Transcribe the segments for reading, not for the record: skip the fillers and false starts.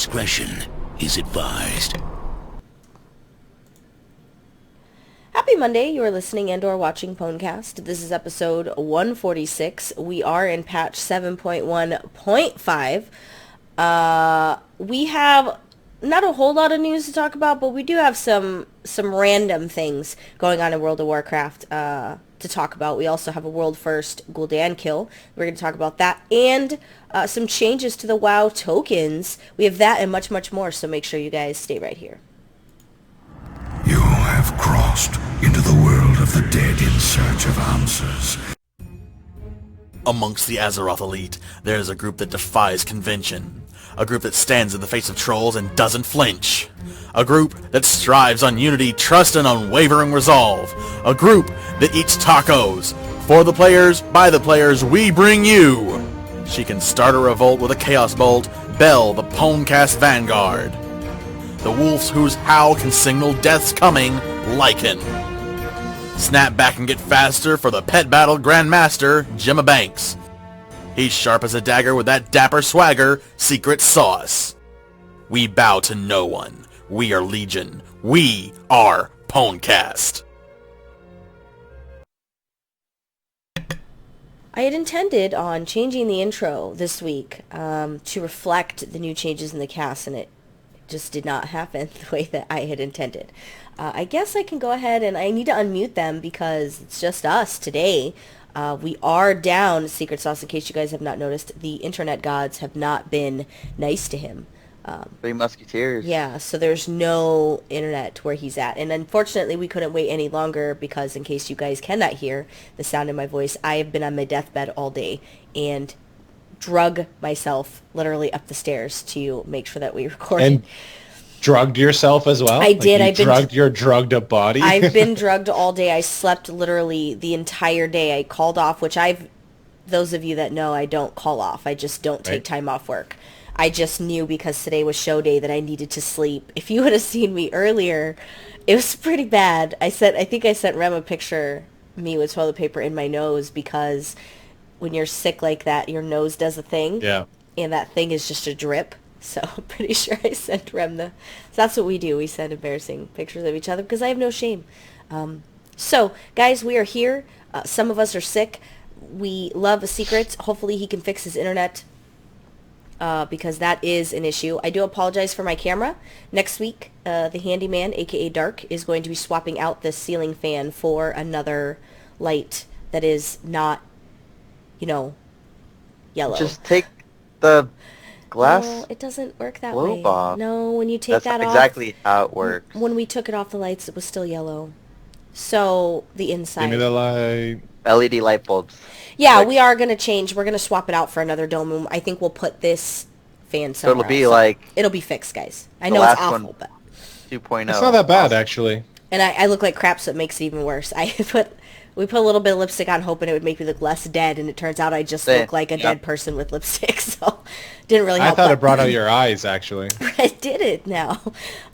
discretion is advised. Happy Monday, you are listening and or watching PWNCAST. This is episode 146. We are in patch 7.1.5. We have not a whole lot of news to talk about, but we do have some random things going on in World of Warcraft to talk about. We also have a world first Gul'dan kill. We're going to talk about that and some changes to the WoW tokens. We have that and much, much more, so make sure you guys stay right here. You have crossed into the world of the dead in search of answers. Amongst the Azeroth elite, there is a group that defies convention. A group that stands in the face of trolls and doesn't flinch. A group that strives on unity, trust, and unwavering resolve. A group that eats tacos. For the players, by the players, we bring you. She can start a revolt with a Chaos Bolt, Bell, the PWNCAST Vanguard. The wolves whose howl can signal death's coming, Lycan. Snap back and get faster for the pet battle Grandmaster, Gemma Banks. He's sharp as a dagger with that dapper swagger, Secret Sauce. We bow to no one. We are Legion. We are PWNCAST. I had intended on changing the intro this week to reflect the new changes in the cast, and it just did not happen the way that I had intended. I guess I can go ahead and I need to unmute them because it's just us today. We are down Secret Sauce, in case you guys have not noticed. The internet gods have not been nice to him. Three Musketeers. Yeah, so there's no internet where he's at. And unfortunately, we couldn't wait any longer because in case you guys cannot hear the sound in my voice, I have been on my deathbed all day and drug myself literally up the stairs to make sure that we recorded. And drugged yourself as well? I did. I've been drugged your drugged up body? I've been drugged all day. I slept literally the entire day. I called off, which those of you that know, I don't call off. I just don't take time off work. I just knew because today was show day that I needed to sleep. If you would have seen me earlier, it was pretty bad. I think I sent Rem a picture, me with toilet paper in my nose, because when you're sick like that, your nose does a thing. Yeah. And that thing is just a drip. So I'm pretty sure I sent Rem so that's what we do. We send embarrassing pictures of each other because I have no shame. So, guys, we are here. Some of us are sick. We love a secret. Hopefully he can fix his internet because that is an issue. I do apologize for my camera. Next week, the handyman, a.k.a. Dark, is going to be swapping out the ceiling fan for another light that is not, yellow. Just take the glass. No, it doesn't work that globe way. off. No, when you take that That's off. exactly how it works. When we took it off the lights, it was still yellow. So the inside. Give me the light. LED light bulbs. Yeah, Like, we are going to change. We're going to swap it out for another dome room. I think we'll put this fan so somewhere it'll be else. like It'll be fixed, guys. I the know it's last awful, one. but 2.0. It's not that bad, actually. and I look like crap, so it makes it even worse. We put a little bit of lipstick on, hoping it would make me look less dead, and it turns out I just look like a dead person with lipstick. So didn't really help. I thought it brought out your eyes, actually. I did it now.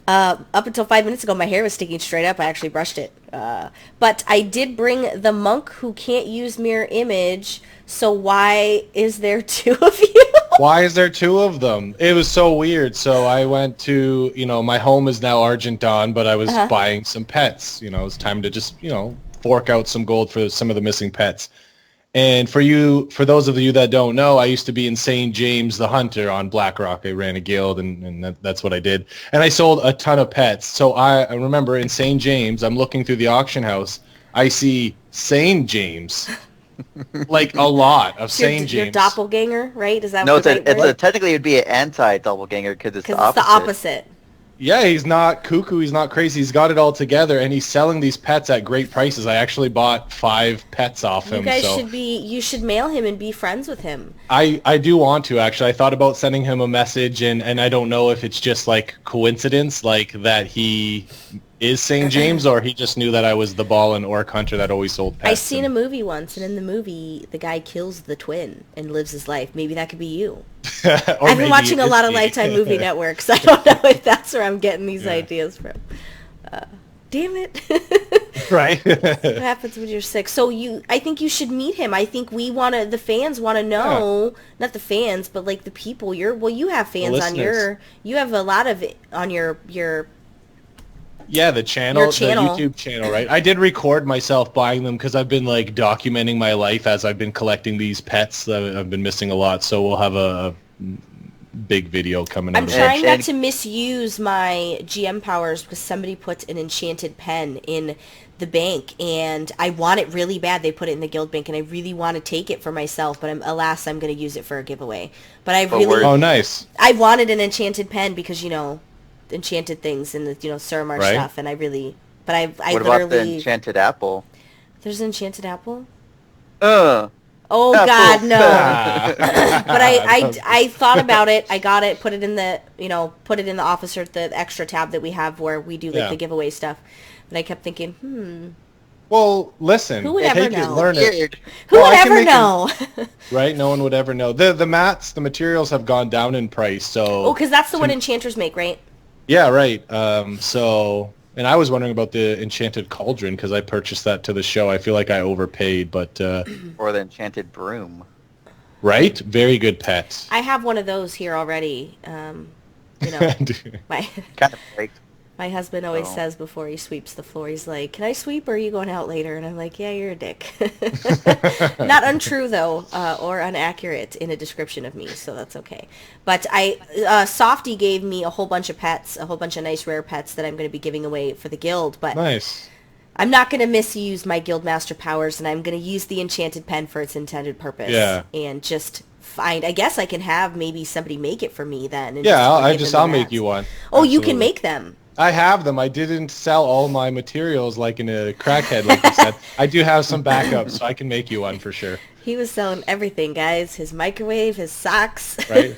Up until 5 minutes ago, my hair was sticking straight up. I actually brushed it. But I did bring the monk who can't use mirror image. So why is there two of you? Why is there two of them? It was so weird. So I went to, my home is now Argent Dawn, but I was buying some pets. It was time to just, fork out some gold for some of the missing pets. And for those of you that don't know, I used to be in St. James the Hunter on BlackRock. I ran a guild, and that's what I did. And I sold a ton of pets. So I remember in St. James, I'm looking through the auction house. I see St. James, like a lot of St. James. Your doppelganger, right? Is that No, what technically it would be an anti-doppelganger because it's the opposite. Yeah, he's not cuckoo, he's not crazy, he's got it all together, and he's selling these pets at great prices. I actually bought 5 pets off him. You guys you should mail him and be friends with him. I do want to, actually. I thought about sending him a message, and I don't know if it's just, coincidence, that he is St. James, or he just knew that I was the ball and orc hunter that always sold pets. I seen a movie once, and in the movie, the guy kills the twin and lives his life. Maybe that could be you. I've been watching a lot of Lifetime Movie Networks. I don't know if that's where I'm getting these ideas from. damn it. Right. What happens when you're sick? So I think you should meet him. I think the fans want to know, not the fans, but like the people. You have fans on you have a lot of it on your Yeah, the channel, the YouTube channel, right? I did record myself buying them because I've been like documenting my life as I've been collecting these pets that I've been missing a lot. So we'll have a big video coming out. I'm trying not to misuse my GM powers because somebody put an enchanted pen in the bank and I want it really bad. They put it in the guild bank and I really want to take it for myself, but alas, I'm going to use it for a giveaway. But oh, nice. I wanted an enchanted pen because, enchanted things and the, Suramar stuff, and I really, but I what about the enchanted apple? There's an enchanted apple? Oh God, no. But I thought about it. I got it, put it in the officer, the extra tab that we have where we do the giveaway stuff. But I kept thinking, Well, listen. Who would ever know? Learn it. Who would ever know? Right? No one would ever know. The mats, the materials have gone down in price, so... Oh, because that's the one enchanters make, right? Yeah, right. And I was wondering about the enchanted cauldron because I purchased that to the show. I feel like I overpaid, but... Or the enchanted broom. Right? Very good pet. I have one of those here already. My kind of breaks. My husband always says before he sweeps the floor, he's like, "Can I sweep or are you going out later?" And I'm like, "Yeah, you're a dick." Not untrue, though, or inaccurate in a description of me, so that's okay. But Softy gave me a whole bunch of pets, a whole bunch of nice rare pets that I'm going to be giving away for the guild. But nice. I'm not going to misuse my guildmaster powers, and I'm going to use the enchanted pen for its intended purpose. Yeah. And just find, I guess I can have maybe somebody make it for me then. And yeah, I'll make you one. Oh, absolutely. You can make them. I have them. I didn't sell all my materials like in a crackhead, like you said. I do have some backups, so I can make you one for sure. He was selling everything, guys. His microwave, his socks. Right.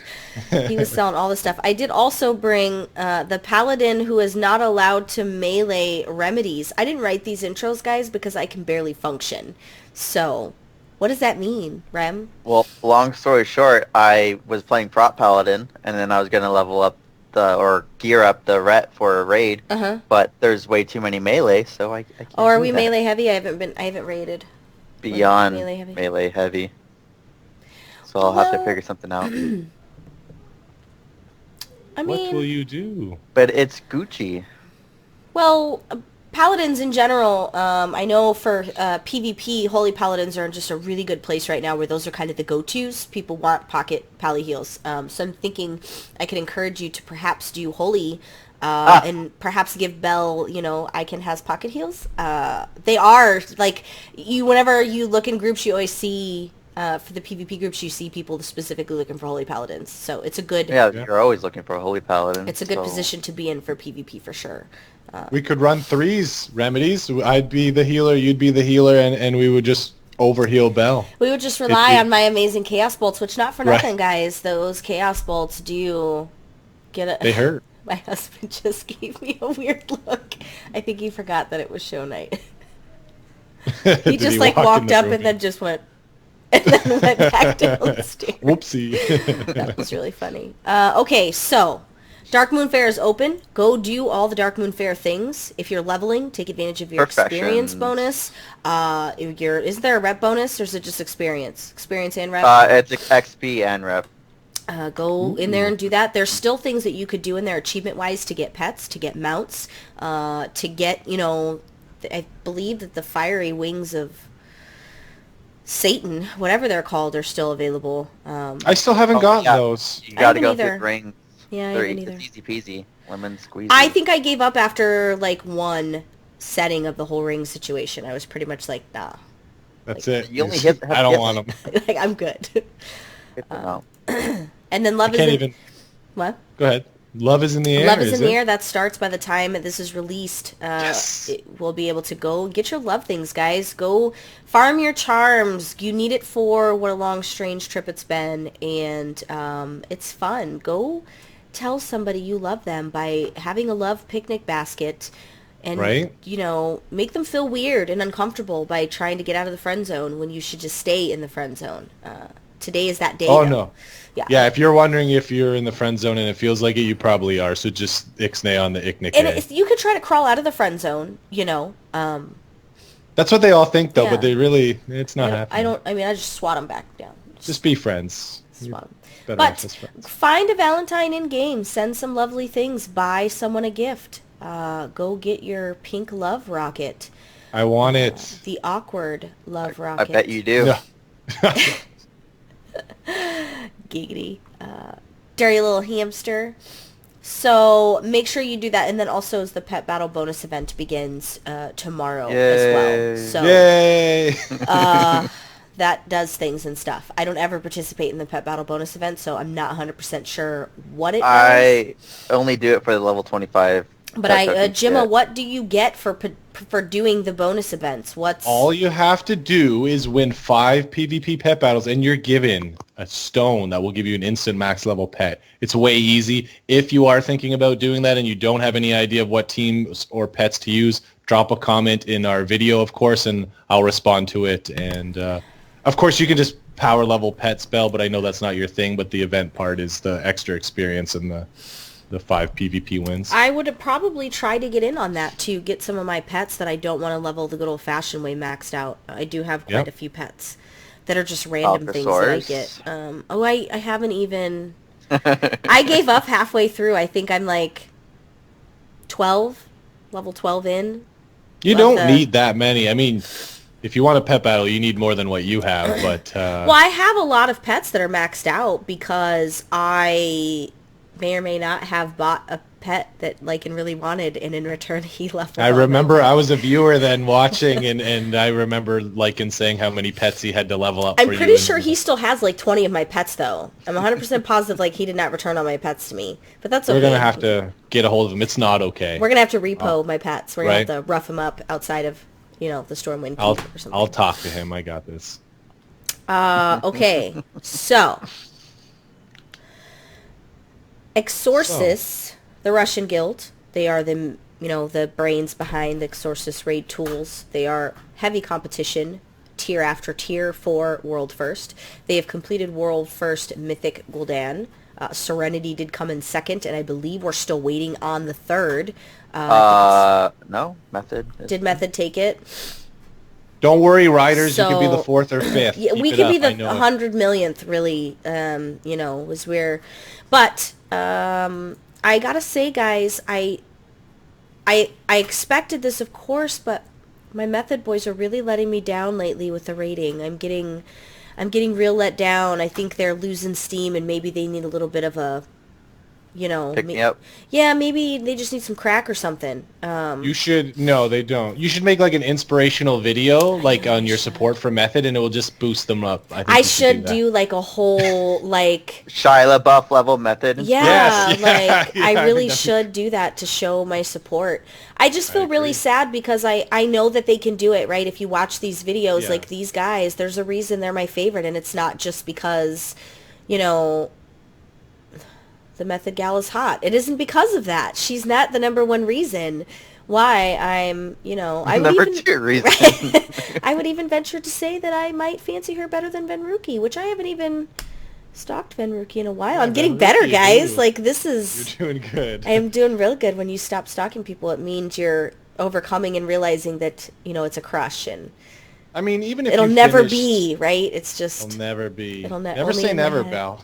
He was selling all the stuff. I did also bring the paladin who is not allowed to melee remedies. I didn't write these intros, guys, because I can barely function. So, what does that mean, Rem? Well, long story short, I was playing prop paladin, and then I was going to level up or gear up the ret for a raid, but there's way too many melee, so I can't. Oh, are we melee heavy? I haven't raided. Beyond melee heavy. So I'll have to figure something out. I mean, what will you do? But it's Gucci. Well, paladins in general, I know for PvP, holy paladins are in just a really good place right now where those are kind of the go-tos. People want pocket pally heals. So I'm thinking I could encourage you to perhaps do holy and perhaps give Bell, Icon has pocket heals. They are, like, whenever you look in groups, you always see, for the PvP groups, you see people specifically looking for holy paladins. So it's a good... Yeah, you're always looking for a holy paladin. It's a good position to be in for PvP for sure. We could run threes remedies. I'd be the healer, you'd be the healer, and we would just overheal Bell. We would just rely on my amazing chaos bolts, which not for nothing, guys. Those chaos bolts do get They hurt. My husband just gave me a weird look. I think he forgot that it was show night. He just walked up and then just went and then went back downstairs. Whoopsie. That was really funny. Okay, so Dark Moon Fair is open. Go do all the Dark Moon Fair things. If you're leveling, take advantage of your experience bonus. Is there a rep bonus, or is it just experience? Experience and rep? It's XP and rep. Go in there and do that. There's still things that you could do in there achievement-wise to get pets, to get mounts, to get, I believe that the fiery wings of Satan, whatever they're called, are still available. I still haven't gotten those. You gotta go through rings. Yeah, I haven't either. It's easy peasy. Lemon squeezy. I think I gave up after, one setting of the whole ring situation. I was pretty much like, nah. That's it. You only I don't want them. I'm good. And then Love is in... What? Go ahead. Love is in the air. Love is in the air. That starts by the time this is released. Yes. We'll be able to go get your love things, guys. Go farm your charms. You need it for what a long, strange trip it's been, and it's fun. Go tell somebody you love them by having a love picnic basket, and make them feel weird and uncomfortable by trying to get out of the friend zone when you should just stay in the friend zone. Today is that day. Oh, though. no. Yeah. Yeah, if you're wondering if you're in the friend zone and it feels like it, you probably are. So just ixnay on the icknick. And you could try to crawl out of the friend zone, you know. That's what they all think, though, Yeah. but it's not happening. I just swat them back down. Just be friends. Swat 'em. Better off But as friends. find a Valentine in game. Send some lovely things. Buy someone a gift. Go get your pink love rocket. I want it. The awkward love I rocket. bet you do. Yeah. Giggity. Dirty little hamster. So make sure you do that. And then also as the pet battle bonus event begins tomorrow as well. So Yay! that does things and stuff. I don't ever participate in the pet battle bonus event, so I'm not 100% sure what it does. I only do it for the level 25. But pet tokens Jimma, yet. what do you get for doing the bonus events? All you have to do is win 5 PvP pet battles, and you're given a stone that will give you an instant max level pet. It's way easy. If you are thinking about doing that and you don't have any idea of what teams or pets to use, drop a comment in our video, of course, and I'll respond to it. And of course, you can just power level pet spell, but I know that's not your thing. But the event part is the extra experience and the 5 PvP wins. I would probably try to get in on that to get some of my pets that I don't want to level the good old-fashioned way maxed out. I do have quite a few pets that are just random things that I get. I haven't even... I gave up halfway through. I think I'm like 12, level 12 in. You don't need that many. I mean, if you want a pet battle, you need more than what you have, but... Well, I have a lot of pets that are maxed out because I may or may not have bought a pet that Lycan really wanted, and in return he left. I remember I was a viewer then watching, and I remember Lycan saying how many pets he had to level up. I'm pretty sure he still has like 20 of my pets, though. I'm 100% positive like he did not return all my pets to me, but that's okay. We're gonna have to get a hold of him. It's not okay. We're gonna have to repo my pets. We're gonna Right. have to rough him up outside of the Stormwind Keep or something. I'll talk to him. I got this. Okay, so Exorcist, the Russian guild, they are the brains behind the Exorcist raid tools. They are heavy competition, tier after tier for World First. They have completed World First Mythic Gul'dan. Serenity did come in second, and I believe we're still waiting on the third. No, Method. Did Method take it? Don't worry, Riders. You could be the So- 4th or 5th. Yeah, we Keep could it be up. the I know it. 100 millionth, really, was where... But, I gotta say, guys, I expected this, of course, but my Method boys are really letting me down lately with the rating. I'm getting real let down. I think they're losing steam, and maybe they need a little bit of a, Pick me up. Yeah, maybe they just need some crack or something. You should... No, they don't. You should make like an inspirational video, like on your support for Method, and it will just boost them up. I think I you should that. do like a whole, like... Shia LaBeouf level Method. Yeah, Yes, yeah, like, yeah, I I really think should do that to show my support. I just feel really agree. sad because I know that they can do it, right? If you watch these videos, Yeah. like these guys, there's a reason they're my favorite, and it's not just because, the Method gal is hot. It isn't because of that. She's not the number one reason why I'm, I would Number even, 2 reason. I would even venture to say that I might fancy her better than Venruki, which I haven't even stalked Venruki in a while. I'm getting better, Venruki, guys. ooh. Like, this is... You're doing good. I am doing real good. When you stop stalking people, it means you're overcoming and realizing that, it's a crush, and I mean, even if it'll you never finished- be, right? It's just... It'll never be. It'll never only say in my never, head. Belle.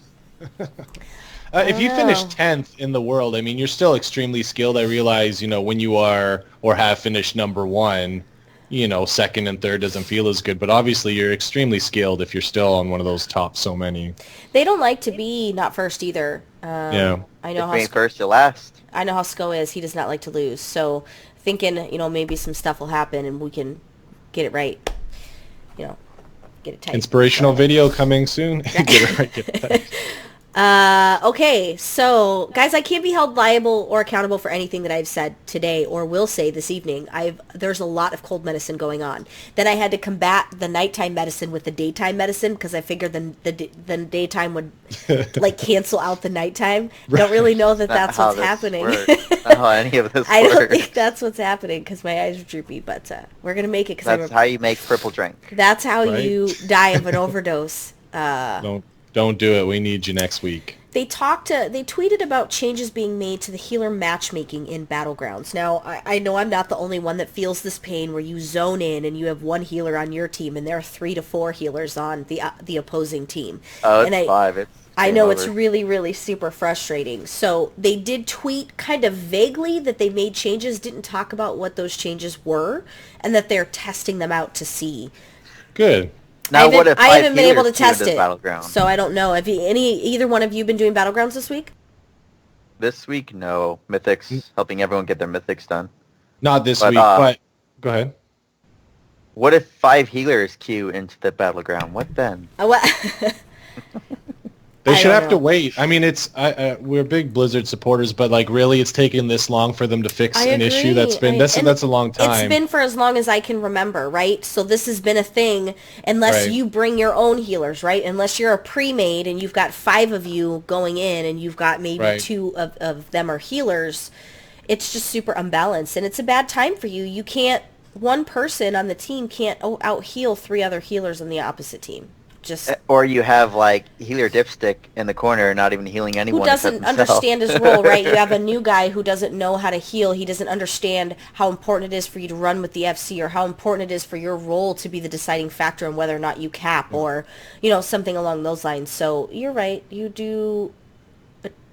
If you finish 10th in the world, I mean, you're still extremely skilled. I realize, when you are or have finished number 1, second and third doesn't feel as good. But obviously, you're extremely skilled if you're still on one of those top so many. They don't like to be not first either. Yeah. I know If how you ain't first, you last. I know how Sko is. He does not like to lose. So thinking, maybe some stuff will happen and we can get it right. Get it tight. Inspirational video coming soon. Get it right. Get it tight. Okay, so guys, I can't be held liable or accountable for anything that I've said today or will say this evening. There's a lot of cold medicine going on. Then I had to combat the nighttime medicine with the daytime medicine because I figured the daytime would like cancel out the nighttime. Don't really know that that's Not how what's this happening. works. Not how any of this I don't works. think that's what's happening because my eyes are droopy, but we're gonna make it because That's how you make purple drink. that's how Right. you die of an overdose. Don't do it. We need you next week. They tweeted about changes being made to the healer matchmaking in Battlegrounds. Now, I know I'm not the only one that feels this pain where you zone in and you have one healer on your team and there are 3 to 4 healers on the opposing team. Oh, it's 5. I know over. it's really, really super frustrating. So they did tweet kind of vaguely that they made changes, didn't talk about what those changes were, and that they're testing them out to see. Good. Now, what if I haven't been able to healers test it, Battleground? so I don't know. Have either one of you been doing Battlegrounds this week? This week, no. Mythics, helping everyone get their mythics done. Not this week, but go ahead. What if 5 healers queue into the Battleground? What then? They should have know. to wait. I mean, we're big Blizzard supporters, but like really, it's taken this long for them to fix an issue that's been that's a long time. It's been for as long as I can remember, right? So this has been a thing unless you bring your own healers, right? Unless you're a pre-made and you've got 5 of you going in and you've got maybe 2 of them are healers. It's just super unbalanced, and it's a bad time for you. You can't. One person on the team can't out heal 3 other healers on the opposite team. Or you have like healer dipstick in the corner, not even healing anyone. Who doesn't understand his role, right? You have a new guy who doesn't know how to heal. He doesn't understand how important it is for you to run with the FC, or how important it is for your role to be the deciding factor in whether or not you cap, or something along those lines. So you're right. You do.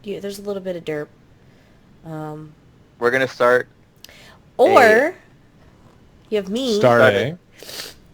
There's a little bit of derp. We're gonna start. Or you have me.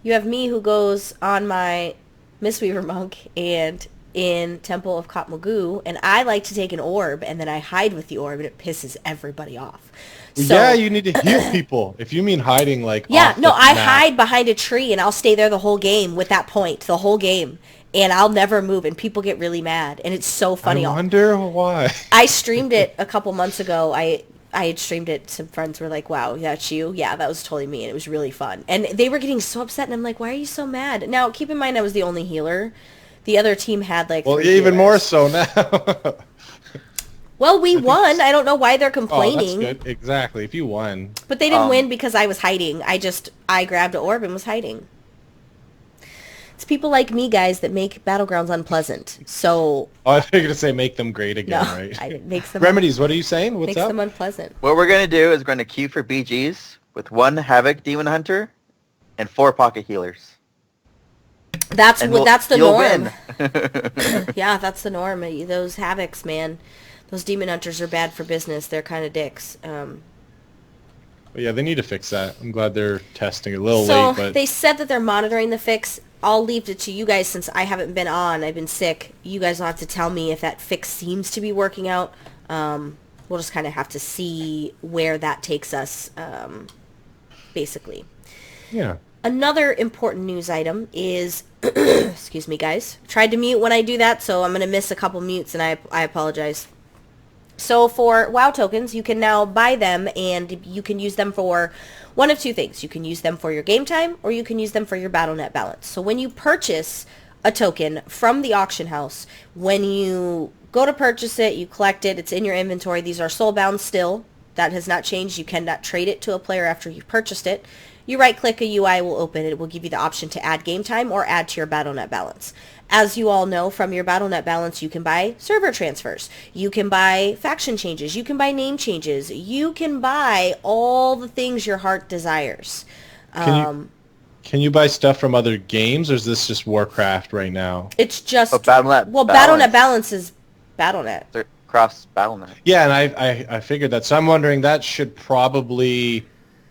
You have me who goes on my Mistweaver Monk and in Temple of Katmagu, and I like to take an orb, and then I hide with the orb, and it pisses everybody off. So, yeah, you need to heal people. If you mean hiding, like I hide behind a tree, and I'll stay there the whole game with that point, the whole game, and I'll never move, and people get really mad, and it's so funny. I wonder why. I streamed it a couple months ago. I had streamed it. Some friends were like, wow, that's you? Yeah, that was totally me, and it was really fun. And they were getting so upset, and I'm like, why are you so mad? Now, keep in mind, I was the only healer. The other team had like 3 even healers. more so now. Well, we won. I don't know why they're complaining. Oh, that's good. Exactly. If you won. But they didn't win because I was hiding. I grabbed an orb and was hiding. It's people like me, guys, that make Battlegrounds unpleasant. So. Oh, I figured to say make them great again, no, right? It makes them. Remedies, what are you saying? What's makes up? them unpleasant. What we're gonna do is we're gonna queue for BGs with 1 Havoc Demon Hunter and 4 Pocket Healers. That's the you'll norm. Win. Yeah, that's the norm. Those Havocs, man. Those Demon Hunters are bad for business. They're kind of dicks. Yeah, they need to fix that. I'm glad they're testing it a little so late, but they said that they're monitoring the fix. I'll leave it to you guys since I haven't been on. I've been sick. You guys will have to tell me if that fix seems to be working out. We'll just kind of have to see where that takes us, basically. Yeah. Another important news item is, excuse me, guys. Tried to mute when I do that, so I'm going to miss a couple mutes, and I apologize. So for WoW tokens, you can now buy them, and you can use them for one of 2 things. You can use them for your game time, or you can use them for your Battle.net balance. So when you purchase a token from the auction house, when you go to purchase it, you collect it, it's in your inventory. These are soulbound still. That has not changed. You cannot trade it to a player after you've purchased it. You right-click, a UI will open. It will give you the option to add game time or add to your Battle.net balance. As you all know, from your Battle.net balance, you can buy server transfers. You can buy faction changes. You can buy name changes. You can buy all the things your heart desires. Can you buy stuff from other games, or is this just Warcraft right now? It's just... Battle.net Battle.net balance is Battle.net. Cross Battle.net. Yeah, and I figured that. So I'm wondering that should probably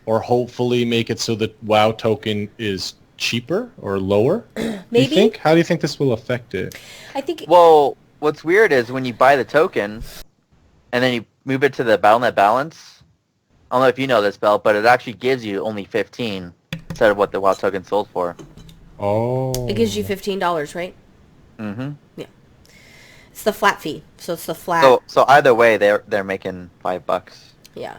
or hopefully make it so that WoW token is cheaper or lower. Maybe. Do you think? How do you think this will affect it? I think... Well, what's weird is when you buy the token and then you move it to the Battle.net balance, I don't know if you know this, Bell, but it actually gives you only 15 instead of what the WoW token sold for. Oh. It gives you $15, right? Mm-hmm. Yeah. It's the flat fee. So it's the flat... So either way, they're making $5. Yeah.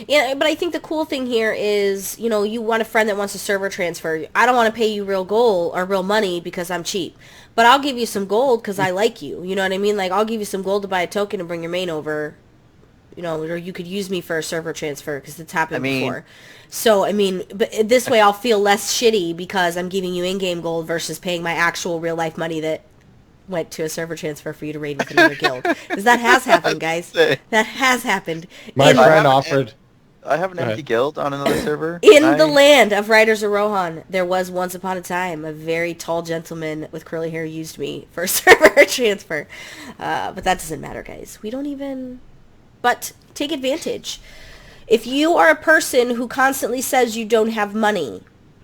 Yeah, but I think the cool thing here is, you want a friend that wants a server transfer. I don't want to pay you real gold or real money because I'm cheap. But I'll give you some gold because I like you. You know what I mean? Like, I'll give you some gold to buy a token and bring your main over. Or you could use me for a server transfer because it's happened before. So, but this way I'll feel less shitty because I'm giving you in-game gold versus paying my actual real-life money that went to a server transfer for you to raid with another guild. Because that has happened, guys. That has happened. My friend offered... I have an empty guild on another server. In the land of Riders of Rohan, there was once upon a time a very tall gentleman with curly hair used me for a server transfer. But that doesn't matter, guys. We don't even... But take advantage. If you are a person who constantly says you don't have money,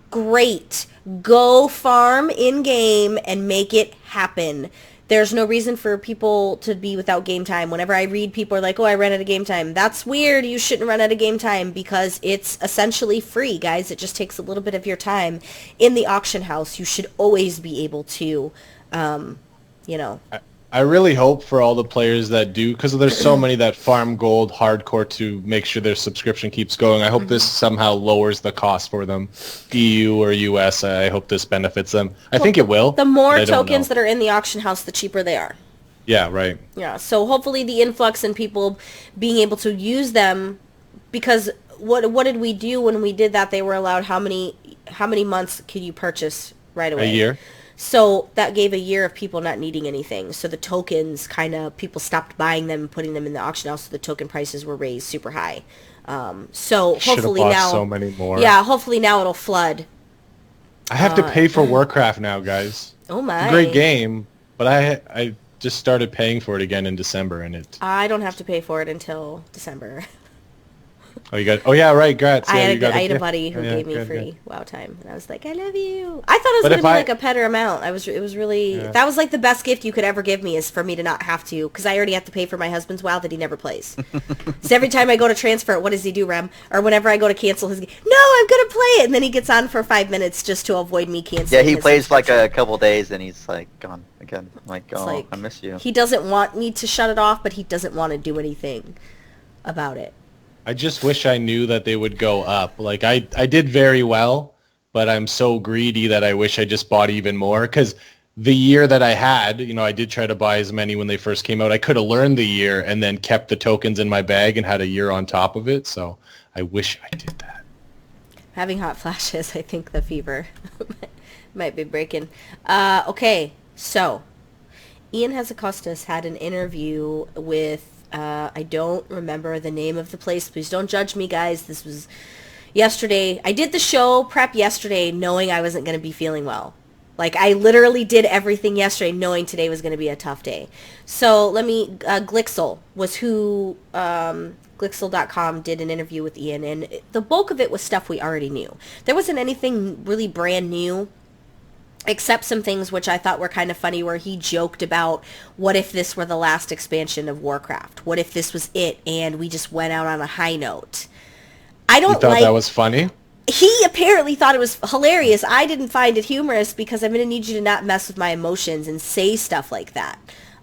great. Go farm in-game and make it happen. There's no reason for people to be without game time. Whenever I read, people are like, oh, I ran out of game time. That's weird. You shouldn't run out of game time because it's essentially free, guys. It just takes a little bit of your time. In the auction house, you should always be able to, you know. I really hope for all the players that do, because there's so many that farm gold hardcore to make sure their subscription keeps going. I hope this somehow lowers the cost for them. EU or US, I hope this benefits them. I think it will. The more tokens that are in the auction house, the cheaper they are. Yeah, right. Yeah, so hopefully the influx in people being able to use them, because what did we do when we did that? They were allowed how many months could you purchase right away? A year. So that gave a year of people not needing anything. So the tokens people stopped buying them and putting them in the auction house, so the token prices were raised super high. So hopefully now... so many more. Yeah, hopefully now it'll flood. I have to pay for Warcraft now, guys. Oh my. Great game, but I just started paying for it again in December, and it... I don't have to pay for it until December. Oh, you got... Oh, yeah, right, Grats. I Yeah, had a buddy who gave me free WoW time, and I was like, I love you. I thought it was going to be like a better amount. It was really... Yeah. That was like the best gift you could ever give me, is for me to not have to, because I already have to pay for my husband's WoW that he never plays. So every time I go to transfer it, what does he do, Rem? Or whenever I go to cancel his game, no, I'm going to play it, and then he gets on for 5 minutes just to avoid me canceling. Yeah, he plays like a couple days, and he's like gone again. I'm like, oh, like, I miss you. He doesn't want me to shut it off, but he doesn't want to do anything about it. I just wish I knew that they would go up. Like, I did very well, but I'm so greedy that I wish I just bought even more. Because the year that I had, I did try to buy as many when they first came out. I could have learned the year and then kept the tokens in my bag and had a year on top of it. So I wish I did that. Having hot flashes, I think the fever might be breaking. Okay, so Ian Hazacostas had an interview with... I don't remember the name of the place. Please don't judge me, guys. This was yesterday. I did the show prep yesterday knowing I wasn't going to be feeling well. Like, I literally did everything yesterday knowing today was going to be a tough day. So let me... Glixel was who... Glixel.com did an interview with Ian, and the bulk of it was stuff we already knew. There wasn't anything really brand new, except some things which I thought were kind of funny, where he joked about, what if this were the last expansion of Warcraft? What if this was it and we just went out on a high note? I don't like... You thought that was funny? He apparently thought it was hilarious. I didn't find it humorous because I'm going to need you to not mess with my emotions and say stuff like that.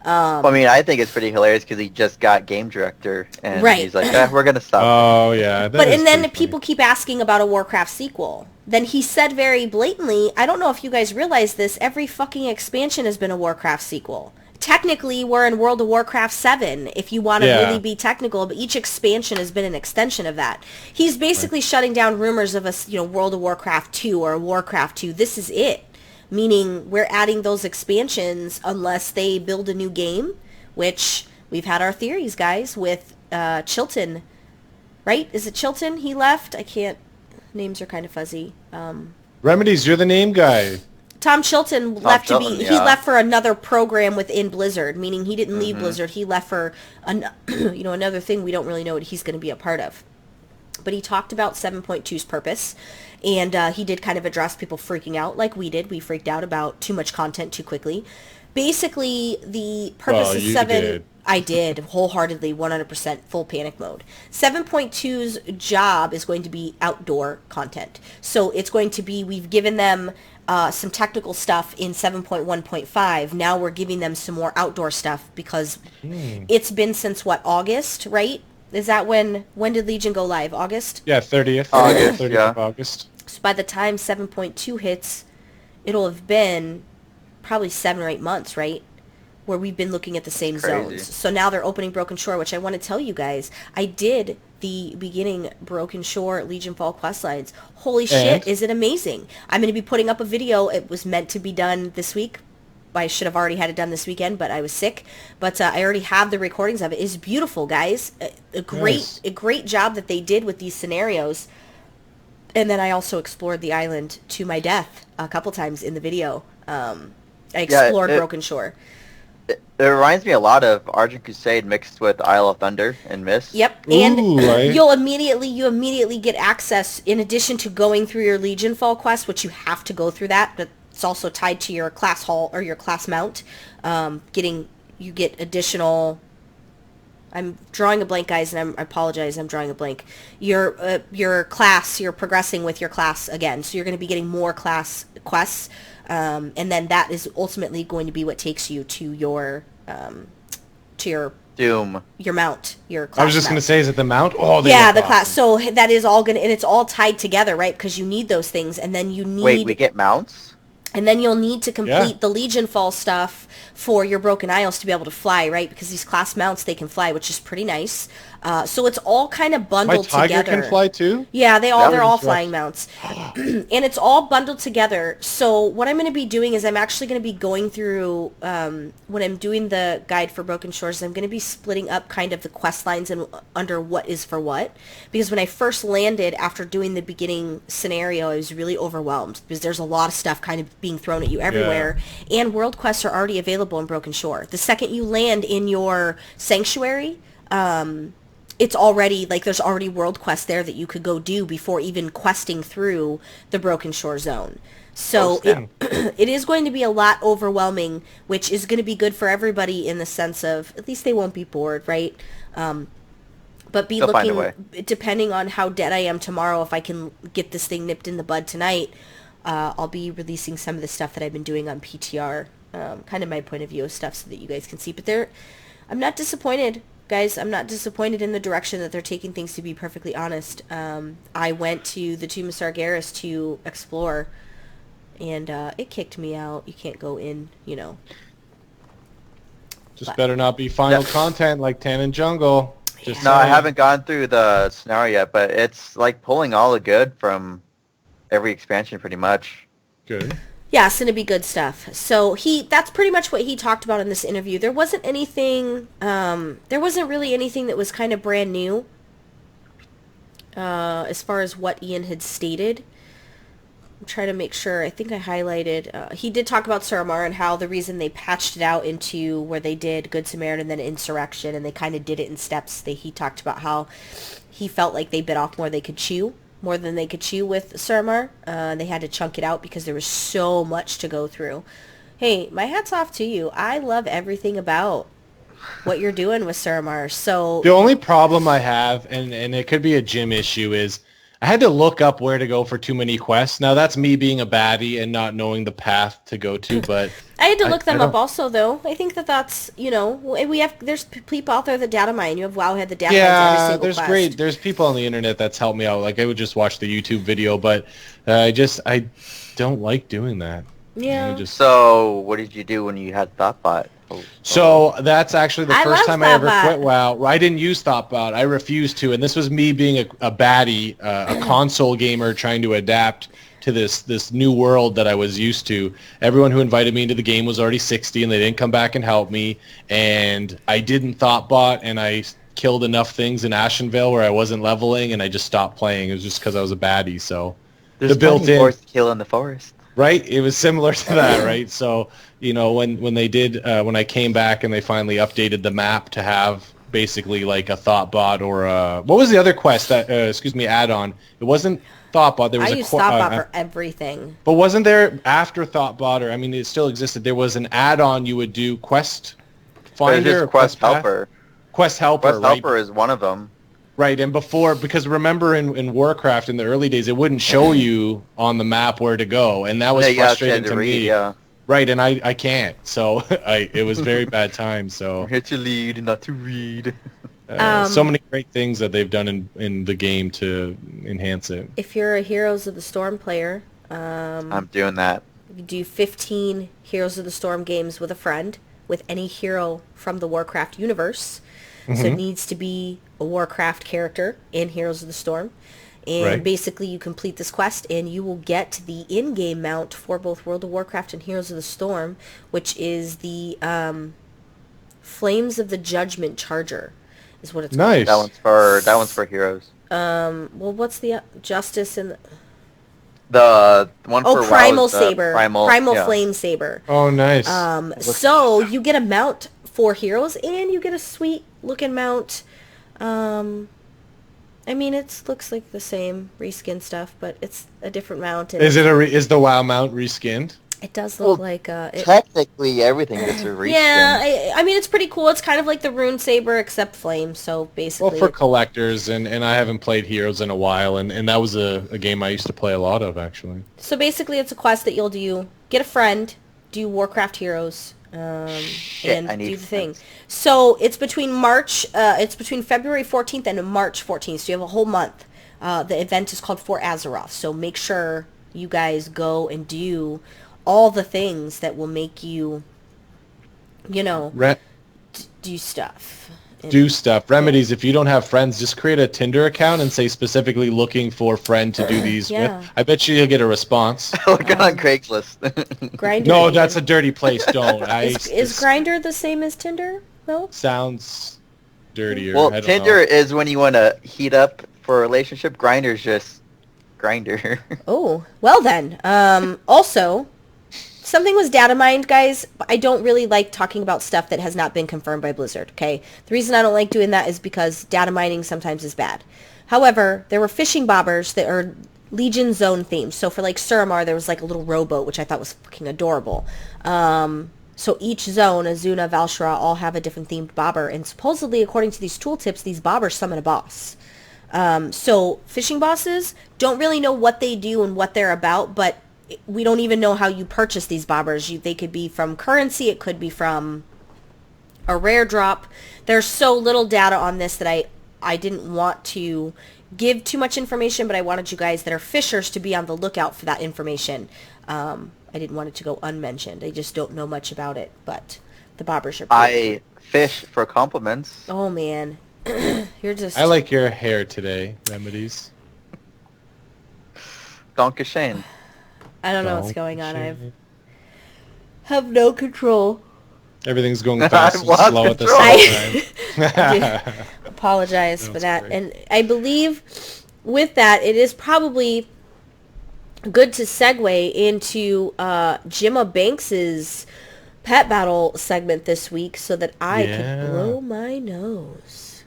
Well, I mean, I think it's pretty hilarious because he just got game director, and he's like, we're going to stop. Oh, yeah. And then people keep asking about a Warcraft sequel. Then he said very blatantly, I don't know if you guys realize this, every fucking expansion has been a Warcraft sequel. Technically, we're in World of Warcraft 7, if you want to really be technical, but each expansion has been an extension of that. He's basically shutting down rumors of a World of Warcraft 2 or Warcraft 2. This is it. Meaning we're adding those expansions unless they build a new game, which we've had our theories, guys, with Chilton, right? Is it Chilton? He left? I can't... Names are kind of fuzzy. Remedies, you're the name guy. Tom Chilton left He left for another program within Blizzard, meaning he didn't leave Blizzard. He left for another thing we don't really know what he's going to be a part of. But he talked about 7.2's purpose, and he did kind of address people freaking out like we did. We freaked out about too much content too quickly. Basically, the purpose of 7... Did. I did, wholeheartedly, 100%, full panic mode. 7.2's job is going to be outdoor content. So it's going to be, we've given them some technical stuff in 7.1.5. Now we're giving them some more outdoor stuff because it's been since, August, right? Is that when did Legion go live? August? Yeah, 30th. August, 30th of August. So by the time 7.2 hits, it'll have been probably 7 or 8 months, right? Where we've been looking at the same zones. So now they're opening Broken Shore, which I want to tell you guys. I did the beginning Broken Shore Legion Fall quest lines. Holy shit, is it amazing. I'm going to be putting up a video. It was meant to be done this week. I should have already had it done this weekend, but I was sick. But I already have the recordings of it. It's beautiful, guys. A great job that they did with these scenarios. And then I also explored the island to my death a couple times in the video. I explored Broken Shore. It reminds me a lot of Argent Crusade mixed with Isle of Thunder and Mist. Yep, and you immediately get access, in addition to going through your Legion Fall quest, which you have to go through that, but it's also tied to your class hall or your class mount. You get additional... I'm drawing a blank, guys, and I apologize, I'm drawing a blank. Your class, you're progressing with your class again, so you're going to be getting more class quests, and then that is ultimately going to be what takes you to your Doom. Your mount, your class. I was just going to say, is it the mount? Oh, yeah, the class. So that is all going to, and it's all tied together, right? Because you need those things, and then you need... Wait, we get mounts? And then you'll need to complete the Legion Fall stuff for your Broken Isles to be able to fly, right? Because these class mounts, they can fly, which is pretty nice. So it's all kind of bundled together. My Tiger can fly too? Yeah, they're all flying mounts. And it's all bundled together. So what I'm going to be doing is I'm actually going to be going through, when I'm doing the guide for Broken Shores, I'm going to be splitting up kind of the quest lines and under what is for what. Because when I first landed after doing the beginning scenario, I was really overwhelmed because there's a lot of stuff kind of being thrown at you everywhere. Yeah. And world quests are already available in Broken Shore. The second you land in your sanctuary, it's already, like, there's already world quests there that you could go do before even questing through the Broken Shore zone. So it is going to be a lot overwhelming, which is going to be good for everybody in the sense of, at least they won't be bored, right? But be looking, depending on how dead I am tomorrow, if I can get this thing nipped in the bud tonight, I'll be releasing some of the stuff that I've been doing on PTR, kind of my point of view of stuff so that you guys can see. But I'm not disappointed. Guys, I'm not disappointed in the direction that they're taking things, to be perfectly honest. I went to the Tomb of Sargeras to explore, and it kicked me out. You can't go in, you know. Just better not be final content like Tan and Jungle. Just I haven't gone through the scenario yet, but it's like pulling all the good from every expansion pretty much. Good. Yeah, it's going to be good stuff. So that's pretty much what he talked about in this interview. There wasn't anything, there wasn't really anything that was kind of brand new, as far as what Ian had stated. I'm trying to make sure, I think I highlighted, he did talk about Suramar and how the reason they patched it out into where they did Good Samaritan and then Insurrection, and they kind of did it in steps. He talked about how he felt like they bit off more than they could chew with Suramar. They had to chunk it out because there was so much to go through. Hey, my hat's off to you. I love everything about what you're doing with Suramar. So the only problem I have, and it could be a gym issue, is I had to look up where to go for too many quests. Now, that's me being a baddie and not knowing the path to go to, but... I had to look them up also, though. I think that's, you know, there's people out there that data mine. You have Wowhead that data mines every single quest. There's people on the internet that's helped me out. Like, I would just watch the YouTube video, but I don't like doing that. Yeah. So, what did you do when you had Thoughtbot? So that's actually the first time I ever quit WoW. I didn't use Thoughtbot. I refused to, and this was me being a baddie, a console gamer trying to adapt to this new world that I was used to. Everyone who invited me into the game was already 60, and they didn't come back and help me. And I didn't Thoughtbot, and I killed enough things in Ashenvale where I wasn't leveling, and I just stopped playing. It was just because I was a baddie. So there's the built-in forest kill in the forest. Right, it was similar to that, right? So, you know, when they did, when I came back and they finally updated the map to have basically like a Thoughtbot or what was the other quest that, add-on? It wasn't Thoughtbot. There was I used Thoughtbot for everything. But wasn't there after Thoughtbot, or I mean, it still existed? There was an add-on you would do, Quest Finder, or Quest Helper. Quest Helper. Quest Helper is one of them. Right, and before, because remember in Warcraft in the early days, it wouldn't show you on the map where to go, and that was frustrating to me. Yeah. Right, and I can't, so it was very bad time. So here to lead, not to read. So many great things that they've done in the game to enhance it. If you're a Heroes of the Storm player, I'm doing that. You do 15 Heroes of the Storm games with a friend, with any hero from the Warcraft universe. So it needs to be a Warcraft character in Heroes of the Storm. And Right. basically you complete this quest and you will get the in-game mount for both World of Warcraft and Heroes of the Storm, which is the Flames of the Judgment Charger is what it's Nice. That one's for heroes. called. Well, what's the Justice and The one for WoW Primal is the Saber. Primal yeah. Flame Saber. Oh, nice. So you get a mount for heroes and you get a sweet looking mount. I mean, it looks like the same reskin stuff, but it's a different mount. And Is the WoW mount reskinned? it does look Well, like Technically, everything gets a reskin. yeah, I mean, it's pretty cool. It's kind of like the Rune Saber except flame. So Well, basically, for collectors, and I haven't played Heroes in a while, and that was a game I used to play a lot of, actually. so basically, it's a quest that you'll do. Get a friend, do Warcraft Heroes, and I need do the thing. friends. So it's between February 14th and March 14th. So you have a whole month. The event is called For Azeroth. So make sure you guys go and do all the things that will make you, do stuff. Do stuff. Remedies, if you don't have friends, just create a Tinder account and say specifically looking for friend to do these Yeah. with. I bet you'll get a response. Look on Craigslist. Grindr. No, that's a dirty place. Don't. Is Grindr the same as Tinder? No. Sounds dirtier. Well, I don't Tinder know. is when you want to heat up for a relationship. Grindr's just Grinder. Oh, well then. Also, something was data mined, guys. But I don't really like talking about stuff that has not been confirmed by Blizzard, okay? The reason I don't like doing that is because data mining sometimes is bad. However, there were fishing bobbers that are Legion Zone themed. So for like Suramar, there was like a little rowboat, which I thought was fucking adorable. So each zone, Azuna, Valshara, all have a different themed bobber. And supposedly, according to these tooltips, these bobbers summon a boss. So fishing bosses, don't really know what they do and what they're about, but we don't even know how you purchase these bobbers. They could be from currency, it could be from a rare drop. There's so little data on this that I didn't want to give too much information, but I wanted you guys that are fishers to be on the lookout for that information. I didn't want it to go unmentioned. I just don't know much about it, but the bobbers are pretty I fish for compliments. Oh, man. You're just... I like your hair today, Remedies. Donka Shane. I don't know what's going on. I have no control. Everything's going fast and lost slow at the control. same time. I apologize for That's that. great. And I believe with that, it is probably good to segue into Jimma Banks's pet battle segment this week so that I can blow my nose.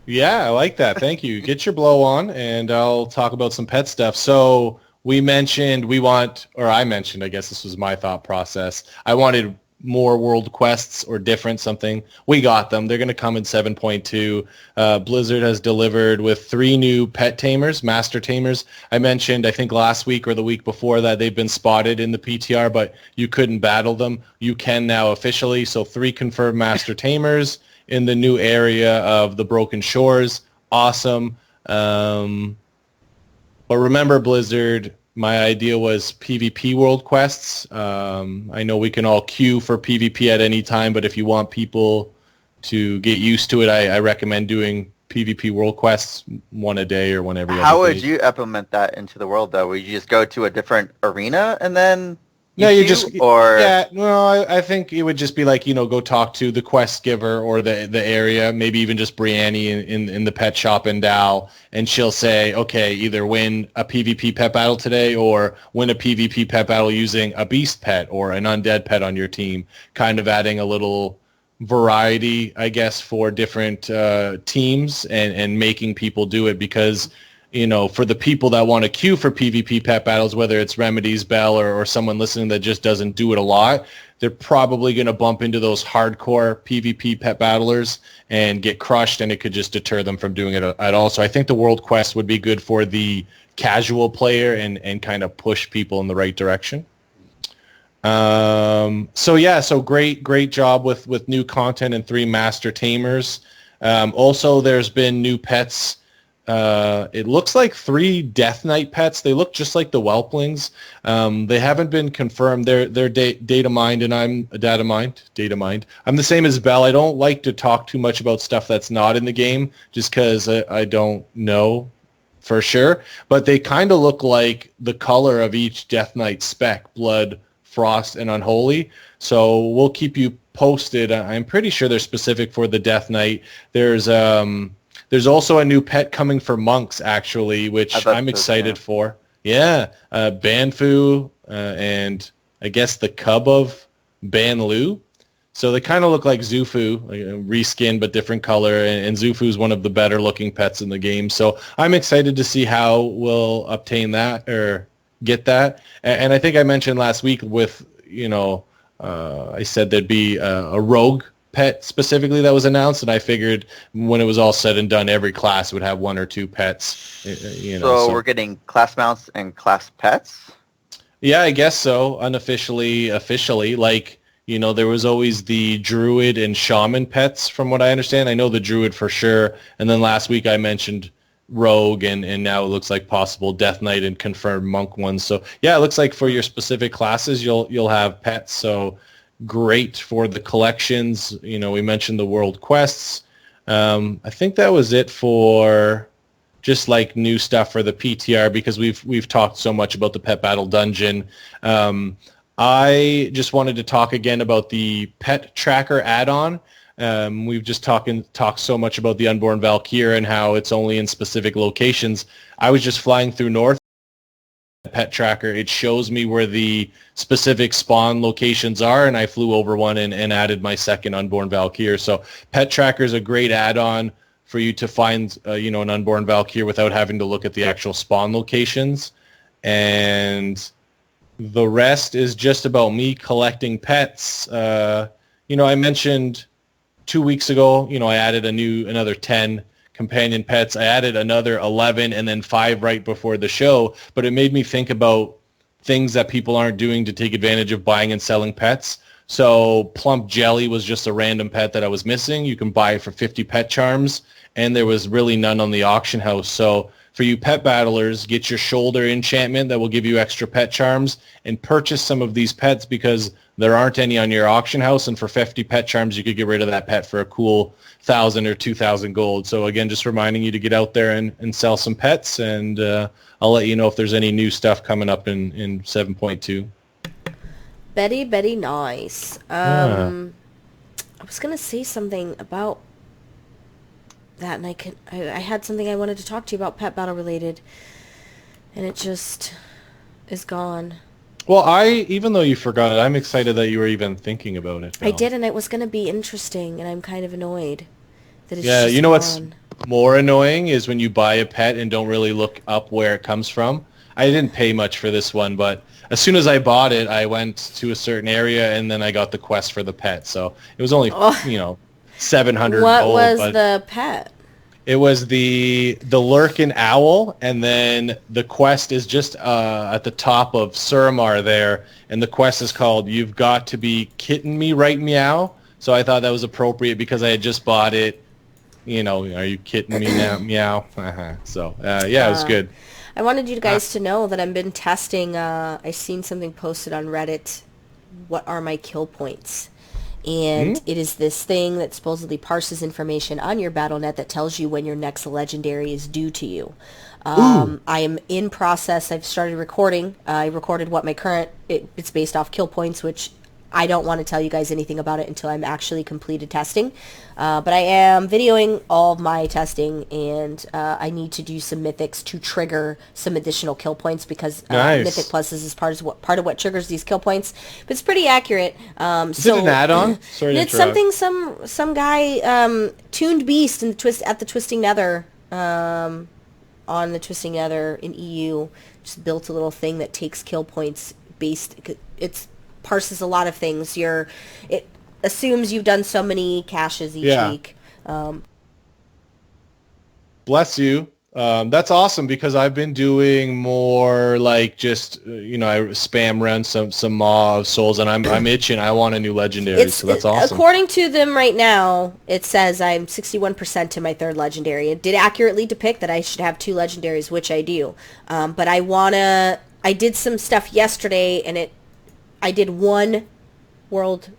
Yeah, I like that. Thank you. Get your blow on, and I'll talk about some pet stuff. So I mentioned, I guess this was my thought process. I wanted more world quests or different something. We got them. They're going to come in 7.2. Blizzard has delivered with 3 new pet tamers, master tamers. I mentioned, I think last week or the week before that, they've been spotted in the PTR, but you couldn't battle them. You can now officially. So 3 confirmed master tamers in the new area of the Broken Shores. Awesome. But remember, Blizzard, my idea was PvP world quests. I know we can all queue for PvP at any time, but if you want people to get used to it, I recommend doing PvP world quests one a day or one every other day. How would you implement that into the world, though? Would you just go to a different arena and then... I think it would just be like, go talk to the quest giver or the area, maybe even just Brianne in the pet shop in Dow, and she'll say, okay, either win a PvP pet battle today or win a PvP pet battle using a beast pet or an undead pet on your team, kind of adding a little variety, I guess, for different teams and making people do it because... for the people that want to queue for PvP pet battles, whether it's Remedies, Bell, or someone listening that just doesn't do it a lot, they're probably going to bump into those hardcore PvP pet battlers and get crushed, and it could just deter them from doing it at all. So I think the World Quest would be good for the casual player and kind of push people in the right direction. So great job with new content and 3 master tamers. Also, there's been new pets. It looks like 3 Death Knight pets. They look just like the Whelplings. They haven't been confirmed. They're data mined, and I'm data mined. I'm the same as Bell. I don't like to talk too much about stuff that's not in the game, just because I don't know for sure, but they kind of look like the color of each Death Knight spec, Blood, Frost, and Unholy. So we'll keep you posted. I'm pretty sure they're specific for the Death Knight. There's also a new pet coming for monks, actually, which I'm excited for. Yeah, Banfu and I guess the cub of Banlu. So they kind of look like Zufu, like reskin but different color, and Zufu is one of the better looking pets in the game. So I'm excited to see how we'll obtain that or get that. And I think I mentioned last week with, I said there'd be a rogue pet specifically that was announced, and I figured when it was all said and done, every class would have 1 or 2 pets. So we're getting class mounts and class pets? Yeah, I guess so. Unofficially, officially, like, there was always the druid and shaman pets from what I understand. I know the druid for sure. And then last week I mentioned rogue, and now it looks like possible Death Knight and confirmed monk ones. So yeah, it looks like for your specific classes you'll have pets. So great for the collections. We mentioned the world quests. I think that was it for just like new stuff for the PTR, because we've talked so much about the Pet Battle Dungeon. I just wanted to talk again about the Pet Tracker add-on. We've just talked so much about the Unborn Valkyr and how it's only in specific locations. I was just flying through North. Pet Tracker, it shows me where the specific spawn locations are, and I flew over one and added my second Unborn Valkyr. So Pet Tracker is a great add-on for you to find an Unborn Valkyr without having to look at the actual spawn locations. And the rest is just about me collecting pets. I mentioned 2 weeks ago, I added another 10 companion pets. I added another 11 and then 5 right before the show, but it made me think about things that people aren't doing to take advantage of buying and selling pets. So Plump Jelly was just a random pet that I was missing. You can buy it for 50 pet charms, and there was really none on the auction house. So for you pet battlers, get your shoulder enchantment that will give you extra pet charms, and purchase some of these pets because there aren't any on your auction house, and for 50 pet charms you could get rid of that pet for a cool 1,000 or 2,000 gold. So again, just reminding you to get out there and sell some pets, and I'll let you know if there's any new stuff coming up in 7.2. Betty, nice. Yeah. I was gonna say something about that, and I had something I wanted to talk to you about pet battle related, and it just is gone. Well, even though you forgot it, I'm excited that you were even thinking about it, Val. I did, and it was gonna be interesting, and I'm kind of annoyed that it's Yeah, just what's gone. more annoying is when you buy a pet and don't really look up where it comes from. I didn't pay much for this one, but as soon as I bought it, I went to a certain area, and then I got the quest for the pet. So it was only, 700 What gold. was but the pet? it was the Lurkin Owl, and then the quest is just at the top of Suramar there, and the quest is called "You've Got to Be Kitten Me Right Meow." So I thought that was appropriate because I had just bought it. Are you kidding me now? Meow. So yeah, it was good. I wanted you guys to know that I've been testing. I seen something posted on Reddit. What are my kill points? And it is this thing that supposedly parses information on your BattleNet that tells you when your next legendary is due to you. I am in process. I've started recording. I recorded what my current, it's based off kill points, which I don't want to tell you guys anything about it until I'm actually completed testing. But I am videoing all of my testing, and I need to do some mythics to trigger some additional kill points, because Nice. Mythic Pluses is part of what triggers these kill points. But it's pretty accurate. Is it an add-on? Sorry to It's interrupt. something some guy tuned beast in the Twisting Nether, on the Twisting Nether in EU, just built a little thing that takes kill points based. It's parses a lot of things. It assumes you've done so many caches each week. Bless you. That's awesome, because I've been doing more like just I spam run some Maw of Souls, and I'm itching. I want a new legendary, so that's awesome. According to them right now, it says I'm 61% to my third legendary. It did accurately depict that I should have 2 legendaries, which I do. But I did some stuff yesterday, and I did 1 world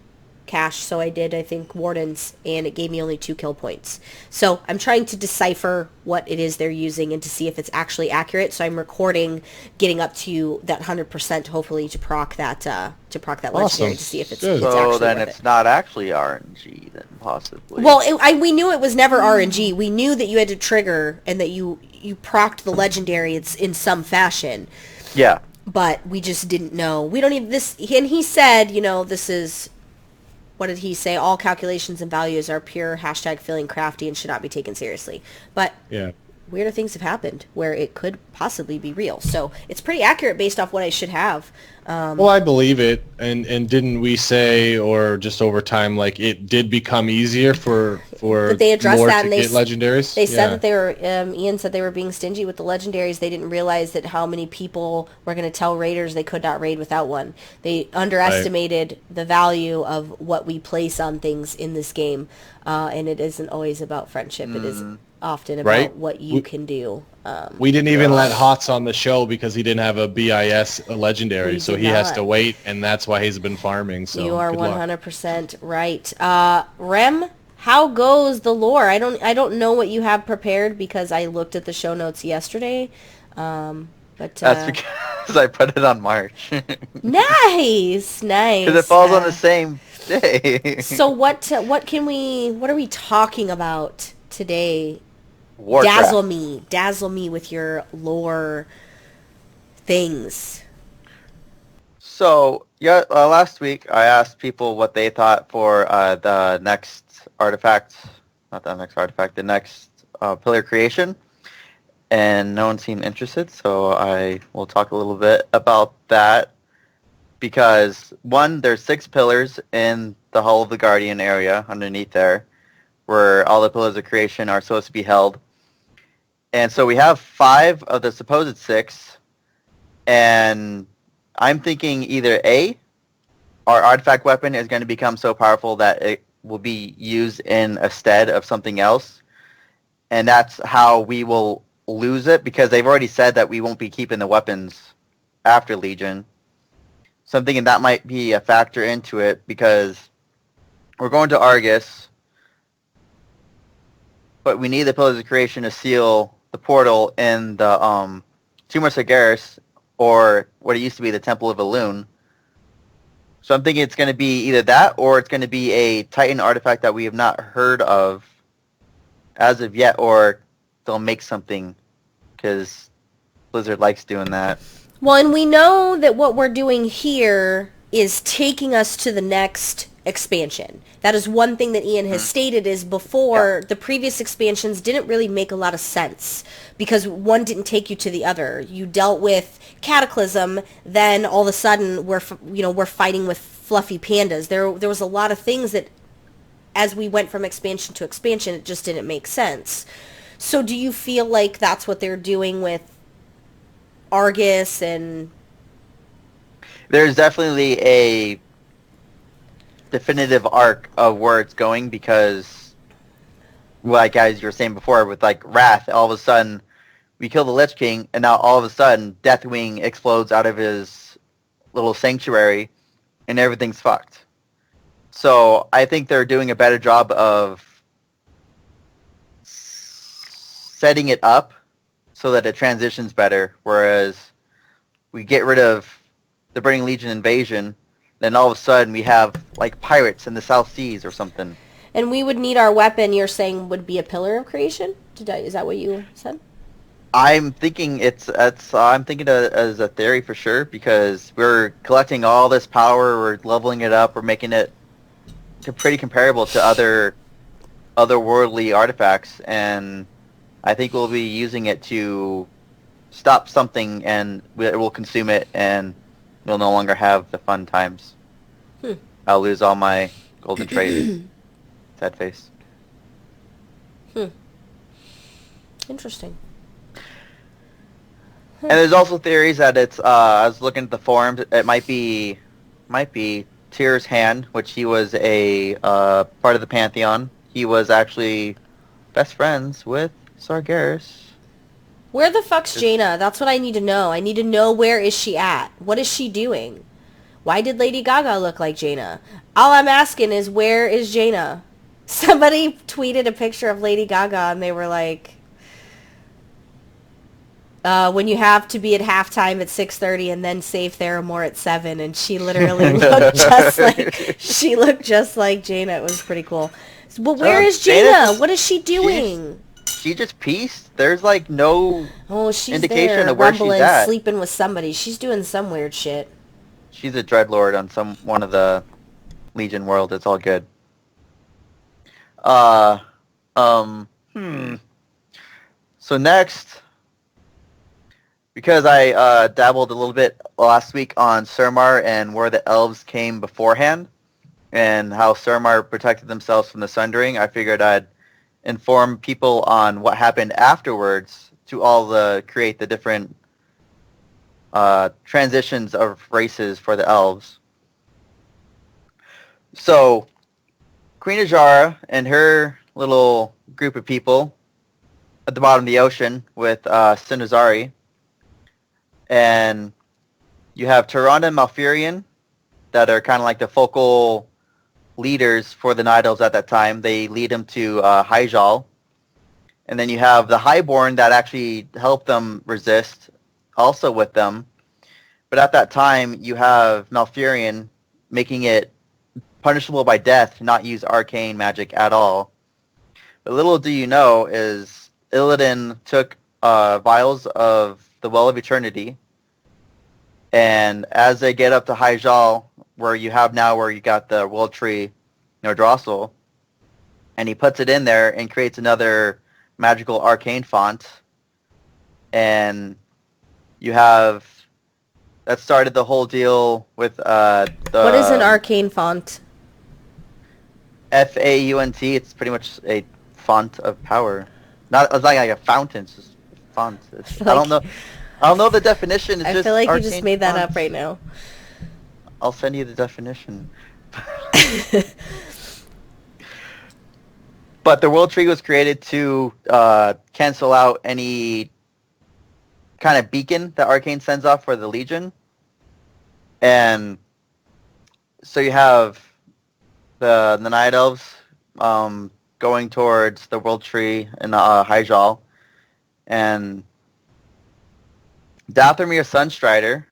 cache, so I did, I think, Wardens, and it gave me only 2 kill points. So I'm trying to decipher what it is they're using and to see if it's actually accurate. So I'm recording, getting up to that 100%, hopefully to proc that legendary to see if it's Good. actually So then worth it's it. not actually RNG, then possibly. Well, we knew it was never RNG. We knew that you had to trigger and that you procced the legendary in some fashion. Yeah. But we just didn't know. We don't even this. And he said, this is. What did he say? All calculations and values are pure #feeling crafty and should not be taken seriously. But Yeah. weirder things have happened where it could possibly be real. So it's pretty accurate based off what I should have. Well, I believe it, and didn't we say, or just over time, like it did become easier for But they addressed more that to and get legendaries? They said that they were, Ian said they were being stingy with the legendaries. They didn't realize that how many people were going to tell raiders they could not raid without one. They underestimated the value of what we place on things in this game. And it isn't always about friendship. It is often about what you can do. We didn't even let Hots on the show because he didn't have a BIS legendary, so he has to wait, and that's why he's been farming. So you are good luck. 100% right. Rem, how goes the lore? I don't know what you have prepared because I looked at the show notes yesterday. But That's because I put it on March. nice. Because it falls on the same day. So what are we talking about today? Warcraft. Dazzle me with your lore things. So, yeah, last week I asked people what they thought for the next artifact, not the next artifact, the next pillar creation, and no one seemed interested, so I will talk a little bit about that, because, one, there's 6 pillars in the Hull of the Guardian area underneath there, where all the pillars of creation are supposed to be held. And so we have 5 of the supposed 6, and I'm thinking either A, our artifact weapon is going to become so powerful that it will be used in a stead of something else, and that's how we will lose it, because they've already said that we won't be keeping the weapons after Legion. So I'm thinking that might be a factor into it, because we're going to Argus, but we need the Pillars of Creation to seal the portal in the Tomb of Sargeras, or what it used to be the Temple of Elune. So I'm thinking it's going to be either that, or it's going to be a Titan artifact that we have not heard of as of yet, or they'll make something, because Blizzard likes doing that. Well, and we know that what we're doing here is taking us to the next expansion. That is one thing that Ian has stated is before the previous expansions didn't really make a lot of sense because one didn't take you to the other. You dealt with Cataclysm, then all of a sudden we're fighting with fluffy pandas. There was a lot of things that as we went from expansion to expansion, it just didn't make sense. So do you feel like that's what they're doing with Argus and... There's definitely a definitive arc of where it's going, because, like as you were saying before, with like Wrath, all of a sudden we kill the Lich King, and now all of a sudden Deathwing explodes out of his little sanctuary, and everything's fucked. So I think they're doing a better job of setting it up so that it transitions better, whereas we get rid of the Burning Legion invasion, then all of a sudden we have like pirates in the South Seas or something. And we would need our weapon, you're saying, would be a Pillar of Creation? Is that what you said? I'm thinking I'm thinking as a theory for sure, because we're collecting all this power, we're leveling it up, we're making it pretty comparable to otherworldly artifacts, and I think we'll be using it to stop something, and it will consume it, and we'll no longer have the fun times. I'll lose all my golden traits. Sad face. Interesting. And there's also theories that it's, I was looking at the forums, it might be Tyr's hand, which he was a part of the Pantheon. He was actually best friends with Sargeras. Where the fuck's Jaina? That's what I need to know. I need to know, where is she at? What is she doing? Why did Lady Gaga look like Jaina? All I'm asking is, where is Jaina? Somebody tweeted a picture of Lady Gaga, and they were like, when you have to be at halftime at 6:30 and then save Theramore at 7, and she literally looked just like Jaina. It was pretty cool. But where is Jaina? What is she doing? She just pieced. There's like no she's indication there, of where rumbling, she's at. sleeping with somebody. She's doing some weird shit. She's a dreadlord on one of the Legion world. It's all good. So next, because I dabbled a little bit last week on Surmar and where the elves came beforehand, and how Surmar protected themselves from the Sundering, I figured I'd inform people on what happened afterwards to create the different transitions of races for the elves. So, Queen Ajara and her little group of people at the bottom of the ocean with Sinazari, and you have Tyrande and Malfurion that are kind of like the focal leaders for the Night Elves at that time. They lead them to Hyjal. And then you have the Highborn that actually helped them resist, also with them. But at that time, you have Malfurion making it punishable by death to not use arcane magic at all. But little do you know is Illidan took vials of the Well of Eternity, and as they get up to Hyjal, where you got the World Tree Nordrassil, and he puts it in there and creates another magical arcane font, and that started the whole deal with what is an arcane font? FAUNT. It's pretty much a font of power. It's not like a fountain. It's just a font. I don't know the definition. I feel like you just made that up right now. I'll send you the definition. But the World Tree was created to cancel out any kind of beacon that Arcane sends off for the Legion. And so you have the Night Elves going towards the World Tree in Hyjal. And Dathomir Sunstrider,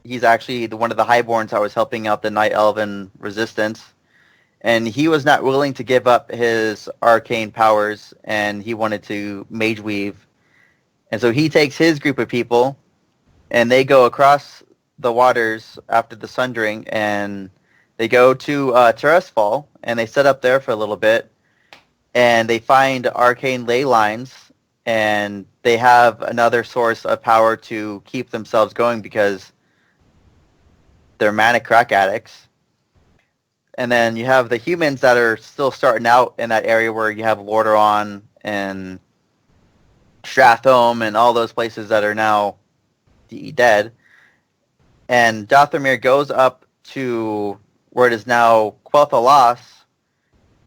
he's actually one of the Highborns that was helping out the Night Elven resistance. And he was not willing to give up his arcane powers, and he wanted to mage weave. And so he takes his group of people, and they go across the waters after the Sundering, and they go to Terrasfall, and they set up there for a little bit, and they find arcane ley lines, and they have another source of power to keep themselves going because they're mana crack addicts. And then you have the humans that are still starting out in that area where you have Lordaeron and Strathome and all those places that are now dead. And Dathomir goes up to where it is now Quel'Thalas,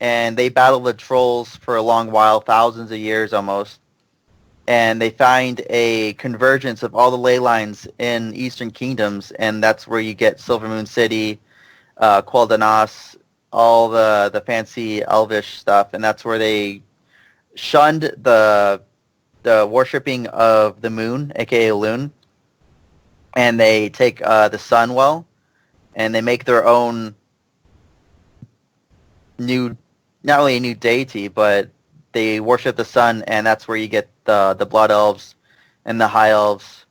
and they battle the trolls for a long while, thousands of years almost. And they find a convergence of all the ley lines in Eastern Kingdoms, and that's where you get Silvermoon City, Quel'Danas, all the fancy elvish stuff, and that's where they shunned the worshipping of the moon, aka Lune, and they take the Sunwell, and they make their own not only a new deity, but they worship the sun, and that's where you get the Blood Elves and the High Elves.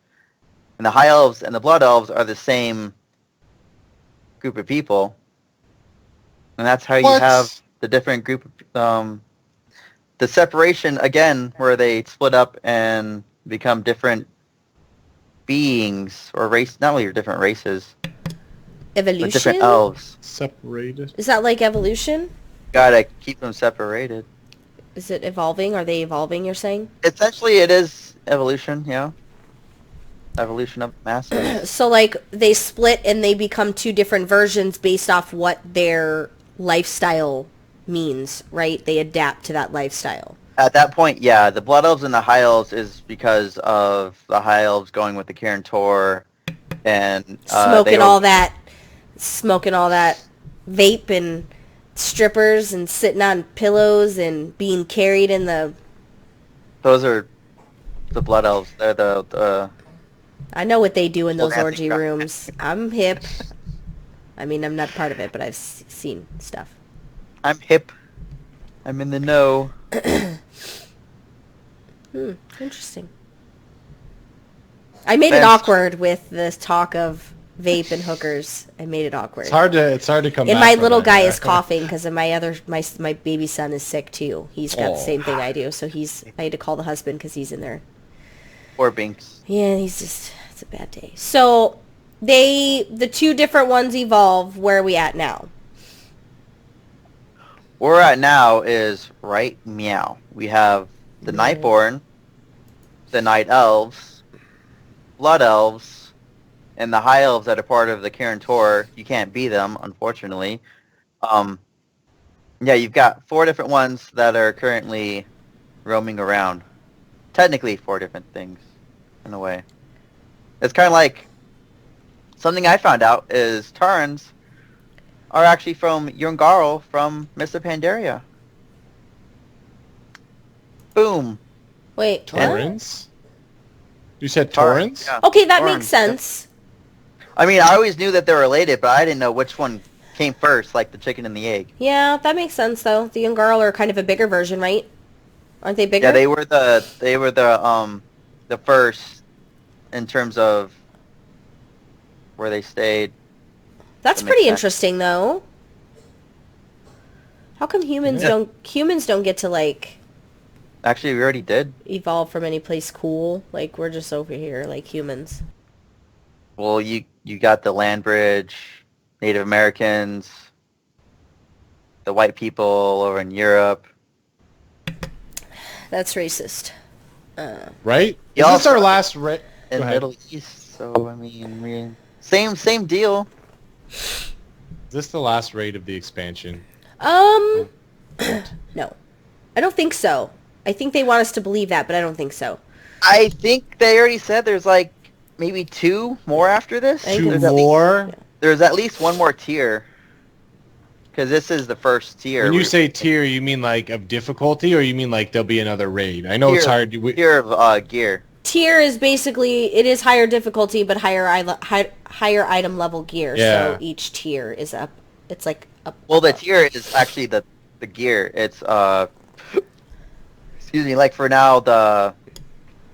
And the High Elves and the Blood Elves are the same group of people, and that's how you have the different group of the separation again, where they split up and become different beings or not only different races, Evolution? but different elves. Separated. Is that like evolution? Gotta keep them separated. Is it evolving? Are they evolving, you're saying? Essentially, it is evolution, yeah. Evolution of masses. So, like, they split and they become two different versions based off what their lifestyle means, right? They adapt to that lifestyle. At that point, yeah, the Blood Elves and the High Elves is because of the High Elves going with the Kirin Tor And Smoking all that vape and strippers and sitting on pillows and being carried in the... Those are the Blood Elves. They're the I know what they do in those dancing orgy crowd. rooms. I'm hip. I mean, I'm not part of it, but I've seen stuff. I'm hip. I'm in the know. Interesting. I made it awkward with this talk of vape and hookers. I made it awkward. It's hard to come And back my from little that, guy yeah. is coughing because of my baby son is sick too. He's got the same thing I do, so I had to call the husband because he's in there. Or Binks. Yeah, it's a bad day. So the two different ones evolve. Where are we at now? Where we're at now is right meow. We have the Nightborn, the Night Elves, Blood Elves, and the High Elves that are part of the Kirin Tor. You can't be them, unfortunately. Yeah, you've got 4 different ones that are currently roaming around. Technically 4 different things, in a way. It's kind of like... Something I found out is Tarns are actually from Yungarl from Mists of Pandaria. Boom. Wait, what? Torrens? You said Tarns, Torrens? yeah. Okay, that Tarns, makes sense. I mean, I always knew that they were related, but I didn't know which one came first, like the chicken and the egg. Yeah, that makes sense though. The young girl are kind of a bigger version, right? Aren't they bigger? Yeah, they were the first in terms of where they stayed. That's That pretty makes sense. interesting though. How come humans don't get to like Actually, we already did. evolve from any place cool? Like we're just over here like humans. Well, you got the land bridge, Native Americans, the white people over in Europe. That's racist. Right? You Is this also- our last... In Go ahead. Middle East, so I mean, same deal. Is this the last raid of the expansion? No. I don't think so. I think they want us to believe that, but I don't think so. I think they already said there's like maybe 2 more after this. I think 2 it's- more? There's at least 1 more tier. Because this is the first tier. When you say tier, you mean like of difficulty, or you mean like there'll be another raid? I know it's hard. Tier of gear. Tier is basically, it is higher difficulty, but higher item level gear. Yeah. So each tier is up. It's like up. Well, the up. tier is actually the gear. It's excuse me. Like for now, the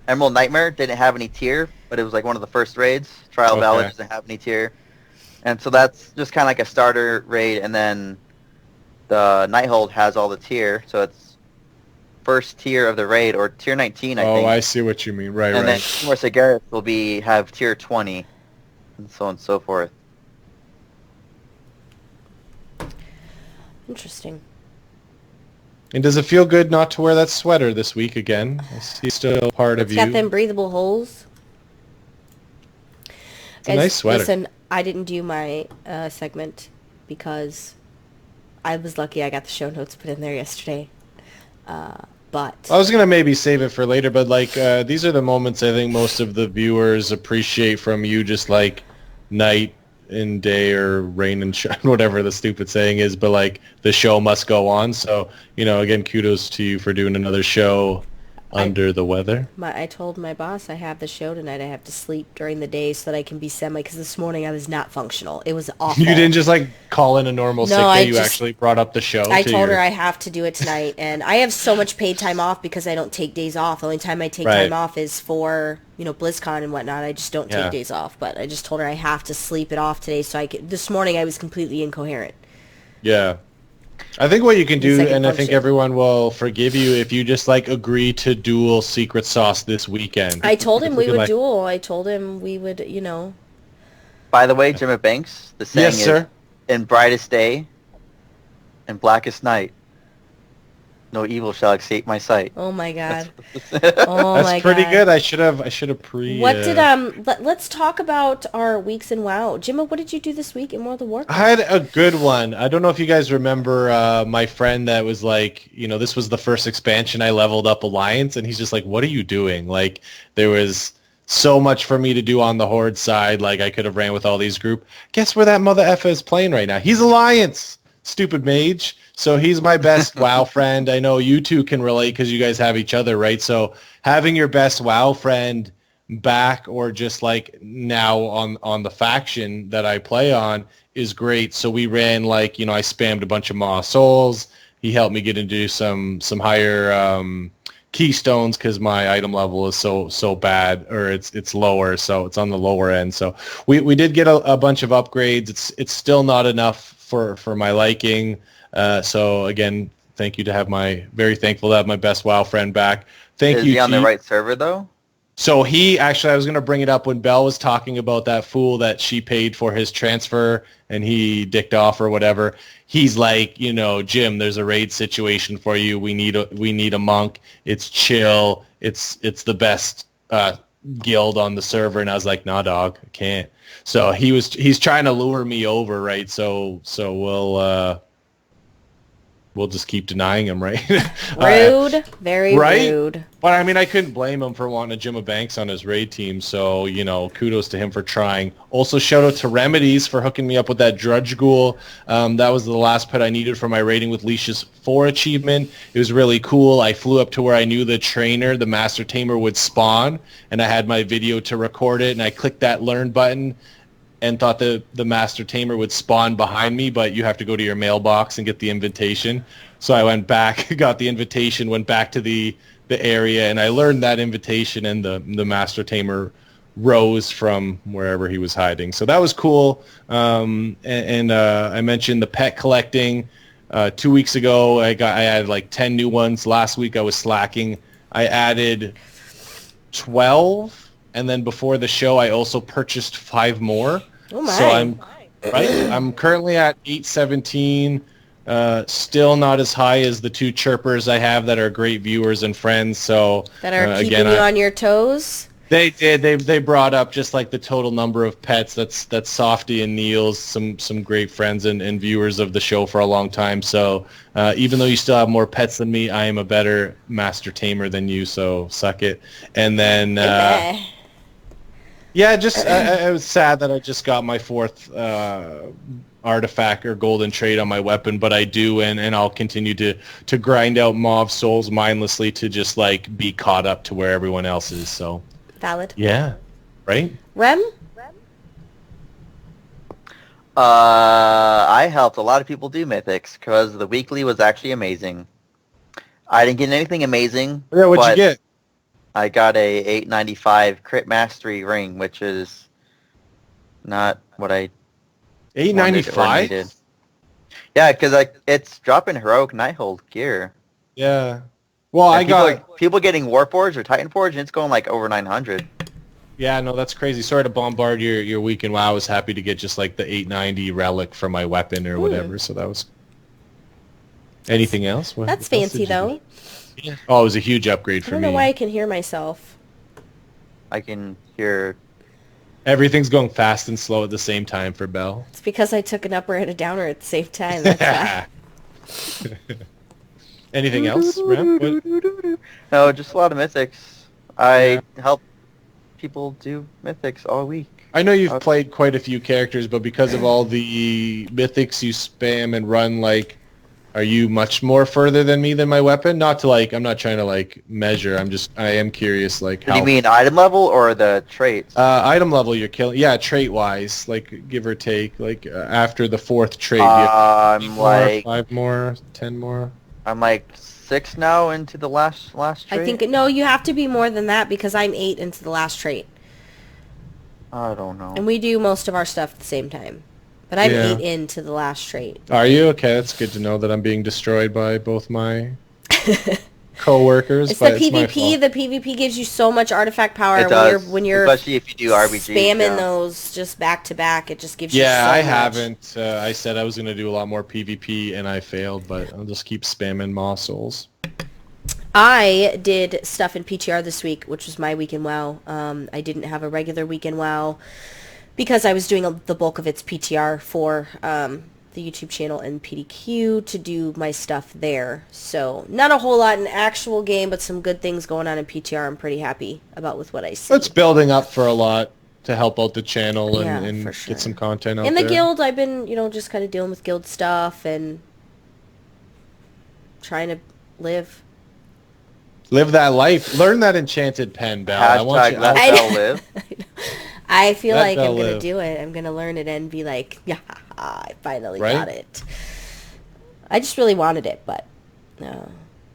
Emerald Nightmare didn't have any tier, but it was like one of the first raids. Trial Valley Okay. doesn't have any tier, and so that's just kind of like a starter raid, and then the Nighthold has all the tier, so it's first tier of the raid, or tier 19, I think. I see what you mean. Right, And then right. Timor Sagaris will have tier 20, and so on and so forth. Interesting. And does it feel good not to wear that sweater this week again? I see still part of It's you. got them breathable holes. It's a nice sweater. Listen, I didn't do my segment because I was lucky I got the show notes put in there yesterday. But I was going to maybe save it for later, but like these are the moments I think most of the viewers appreciate from you, just like night and day or rain and shine, whatever the stupid saying is, but like the show must go on. So, you know, again, kudos to you for doing another show under the weather. I told my boss I have the show tonight. I have to sleep during the day so that I can be because this morning I was not functional. It was awful. You didn't just like call in a normal sick No, I day. You just- actually brought up the show. I to told your- her I have to do it tonight, and I have so much paid time off because I don't take days off. The only time I take Right. time off is for, BlizzCon and whatnot. I just don't Yeah. take days off, but I just told her I have to sleep it off today so I could... This morning I was completely incoherent. Yeah. I think what you can do, Second and I think function. everyone will forgive you if you just like agree to duel Secret Sauce this weekend. I told him If we could, would like- duel. I told him we would, By the way, Jimmy Banks, the saying Yes, is, sir. in brightest day and blackest night, no evil shall escape my sight. Oh my god. That's Oh That's my pretty god. good. I should have pre. What did let's talk about our weeks in WoW. Jimma, what did you do this week in World of Warcraft? I had a good one. I don't know if you guys remember my friend that was like, this was the first expansion I leveled up Alliance, and he's just like, what are you doing? Like, there was so much for me to do on the Horde side. Like, I could have ran with all these group. Guess where that mother effer is playing right now? He's Alliance, stupid mage. So he's my best WoW friend. I know you two can relate because you guys have each other, right? So having your best WoW friend back, or just like now on the faction that I play on, is great. So we ran, like, I spammed a bunch of Maw Souls. He helped me get into some higher keystones because my item level is so bad, or it's lower, so it's on the lower end. So we did get a bunch of upgrades. It's still not enough for my liking. So again, very thankful to have my best WoW friend back. Is he on the right server though? So I was going to bring it up when Belle was talking about that fool that she paid for his transfer and he dicked off or whatever. He's like, Jim, there's a raid situation for you. We need a monk. It's chill. It's the best guild on the server. And I was like, nah, dog, I can't. So he's trying to lure me over, right? So we'll just keep denying him, right? Rude. Very right? rude. But I mean, I couldn't blame him for wanting a Jim of Banks on his raid team. So, kudos to him for trying. Also, shout out to Remedies for hooking me up with that Drudge Ghoul. That was the last pet I needed for my Raiding with Leashes 4 achievement. It was really cool. I flew up to where I knew the trainer, the Master Tamer, would spawn, and I had my video to record it, and I clicked that learn button and thought the Master Tamer would spawn behind me, but you have to go to your mailbox and get the invitation. So I went back, got the invitation, went back to the area, and I learned that invitation, and the Master Tamer rose from wherever he was hiding. So that was cool. And I mentioned the pet collecting. 2 weeks ago, I added like 10 new ones. Last week I was slacking. I added 12. And then before the show, I also purchased 5 more. Oh my! So I'm currently at 817. Still not as high as the 2 chirpers I have that are great viewers and friends. So that are keeping you on your toes. They did. They brought up just like the total number of pets. That's Softy and Niels, some great friends and viewers of the show for a long time. So even though you still have more pets than me, I am a better Master Tamer than you. So suck it. And then. Yeah, I was sad that I just got my 4th artifact or golden trait on my weapon, but I do, and I'll continue to grind out Mauve Souls mindlessly to just like be caught up to where everyone else is. So valid. Yeah, right. Rem? I helped a lot of people do mythics because the weekly was actually amazing. I didn't get anything amazing. Yeah, what'd you get? I got a 895 crit mastery ring, which is not what I 895. Yeah, because it's dropping heroic Nighthold gear. Yeah. Well, and people getting Warforged or Titanforged, and it's going like over 900. Yeah, no, that's crazy. Sorry to bombard your week in WoW. I was happy to get just like the 890 relic for my weapon or whatever. So that was. Anything else? That's fancy though. Yeah. Oh, it was a huge upgrade for me. I don't know why I can hear myself. I can hear... Everything's going fast and slow at the same time for Belle. It's because I took an upper and a downer at the same time. That's why. Anything else, Rem? No, just a lot of mythics. I help people do mythics all week. I know you've played quite a few characters, but because of all the mythics you spam and run, like... Are you much more further than me than my weapon? Not to like, I'm not trying to like measure. I am curious like how. Do you mean item level or the traits? Item level you're killing. Yeah, trait wise, like give or take. Like after the 4th trait. I'm like 5 more, 10 more. I'm like 6 now into the last trait. I think no, you have to be more than that because I'm 8 into the last trait. I don't know. And we do most of our stuff at the same time. But I'm 8 into the last trait. Are you? Okay, that's good to know that I'm being destroyed by both my co-workers. It's the PvP. The PvP gives you so much artifact power. It does. When you're especially if you do RBG. Spamming those just back to back, it just gives you so much. Yeah, I haven't. I said I was going to do a lot more PvP, and I failed, but I'll just keep spamming Maw Souls. I did stuff in PTR this week, which was my week in WoW. I didn't have a regular week in WoW. Because I was doing the bulk of its PTR for the the YouTube channel and PDQ to do my stuff there. So not a whole lot in actual game, but some good things going on in PTR. I'm pretty happy about with what I see. It's building up for a lot to help out the channel and for sure. get some content out there. In the guild, I've been, just kind of dealing with guild stuff and trying to live that life. Learn that enchanted pen, Belle. I want you. Let Belle live. I feel Let like Belle I'm going to live. do it. I'm going to learn it and be like, yeah, I finally Right? got it. I just really wanted it, but no.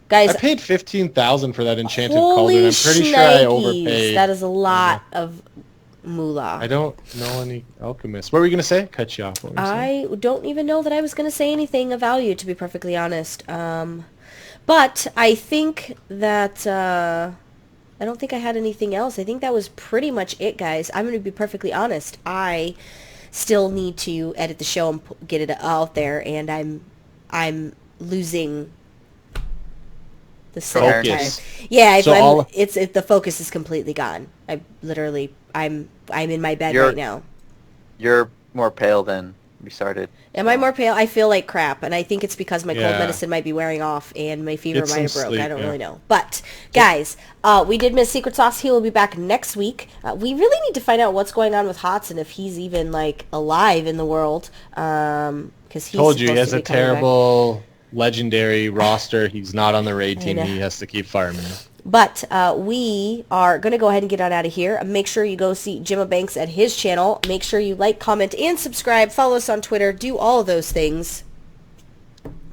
Guys, I paid $15,000 for that enchanted holy cauldron. I'm pretty sure I shnikes, overpaid. that is a lot of moolah. I don't know any alchemists. What were you gonna say? Cut you off. What were you saying? I don't even know that I was going to say anything of value, to be perfectly honest. But I think that I don't think I had anything else. I think that was pretty much it, guys. I'm going to be perfectly honest. I still need to edit the show and get it out there, and I'm losing the center of time. Focus. Yeah, So the focus is completely gone. I'm in my bed right now. You're more pale than we started. Am I more pale? I feel like crap, and I think it's because my cold Yeah. medicine might be wearing off, and my fever Get might have some broke. sleep, I don't yeah. really know. But, guys, we did miss Secret Sauce. He will be back next week. We really need to find out what's going on with Hots and if he's even, alive in the world. Because he's Told you, he supposed has to a be coming back. terrible legendary roster. He's not on the raid team. know. He has to keep firemen. But we are going to go ahead and get on out of here. Make sure you go see Jimma Banks at his channel. Make sure you like, comment, and subscribe. Follow us on Twitter. Do all of those things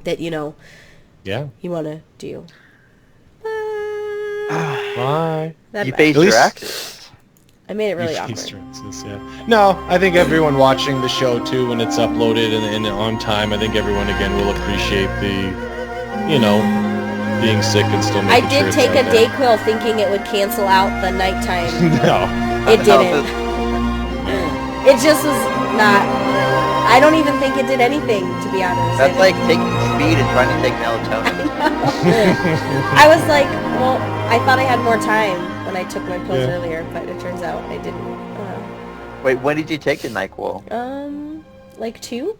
that, Yeah. you want to do. Bye. You Bye. faced At your least- actors. I made it really You awkward. faced Francis, yeah. No, I think everyone watching the show too, when it's uploaded and on time, I think everyone again will appreciate the, being sick and still I making sure did it's take out a there. Dayquil thinking it would cancel out the nighttime. No. It didn't. It just was not. I don't even think it did anything, to be honest. That's like taking speed and trying to take melatonin. I was like, well, I thought I had more time when I took my pills Yeah. earlier, but it turns out I didn't. Wait, when did you take the NyQuil? Like 2?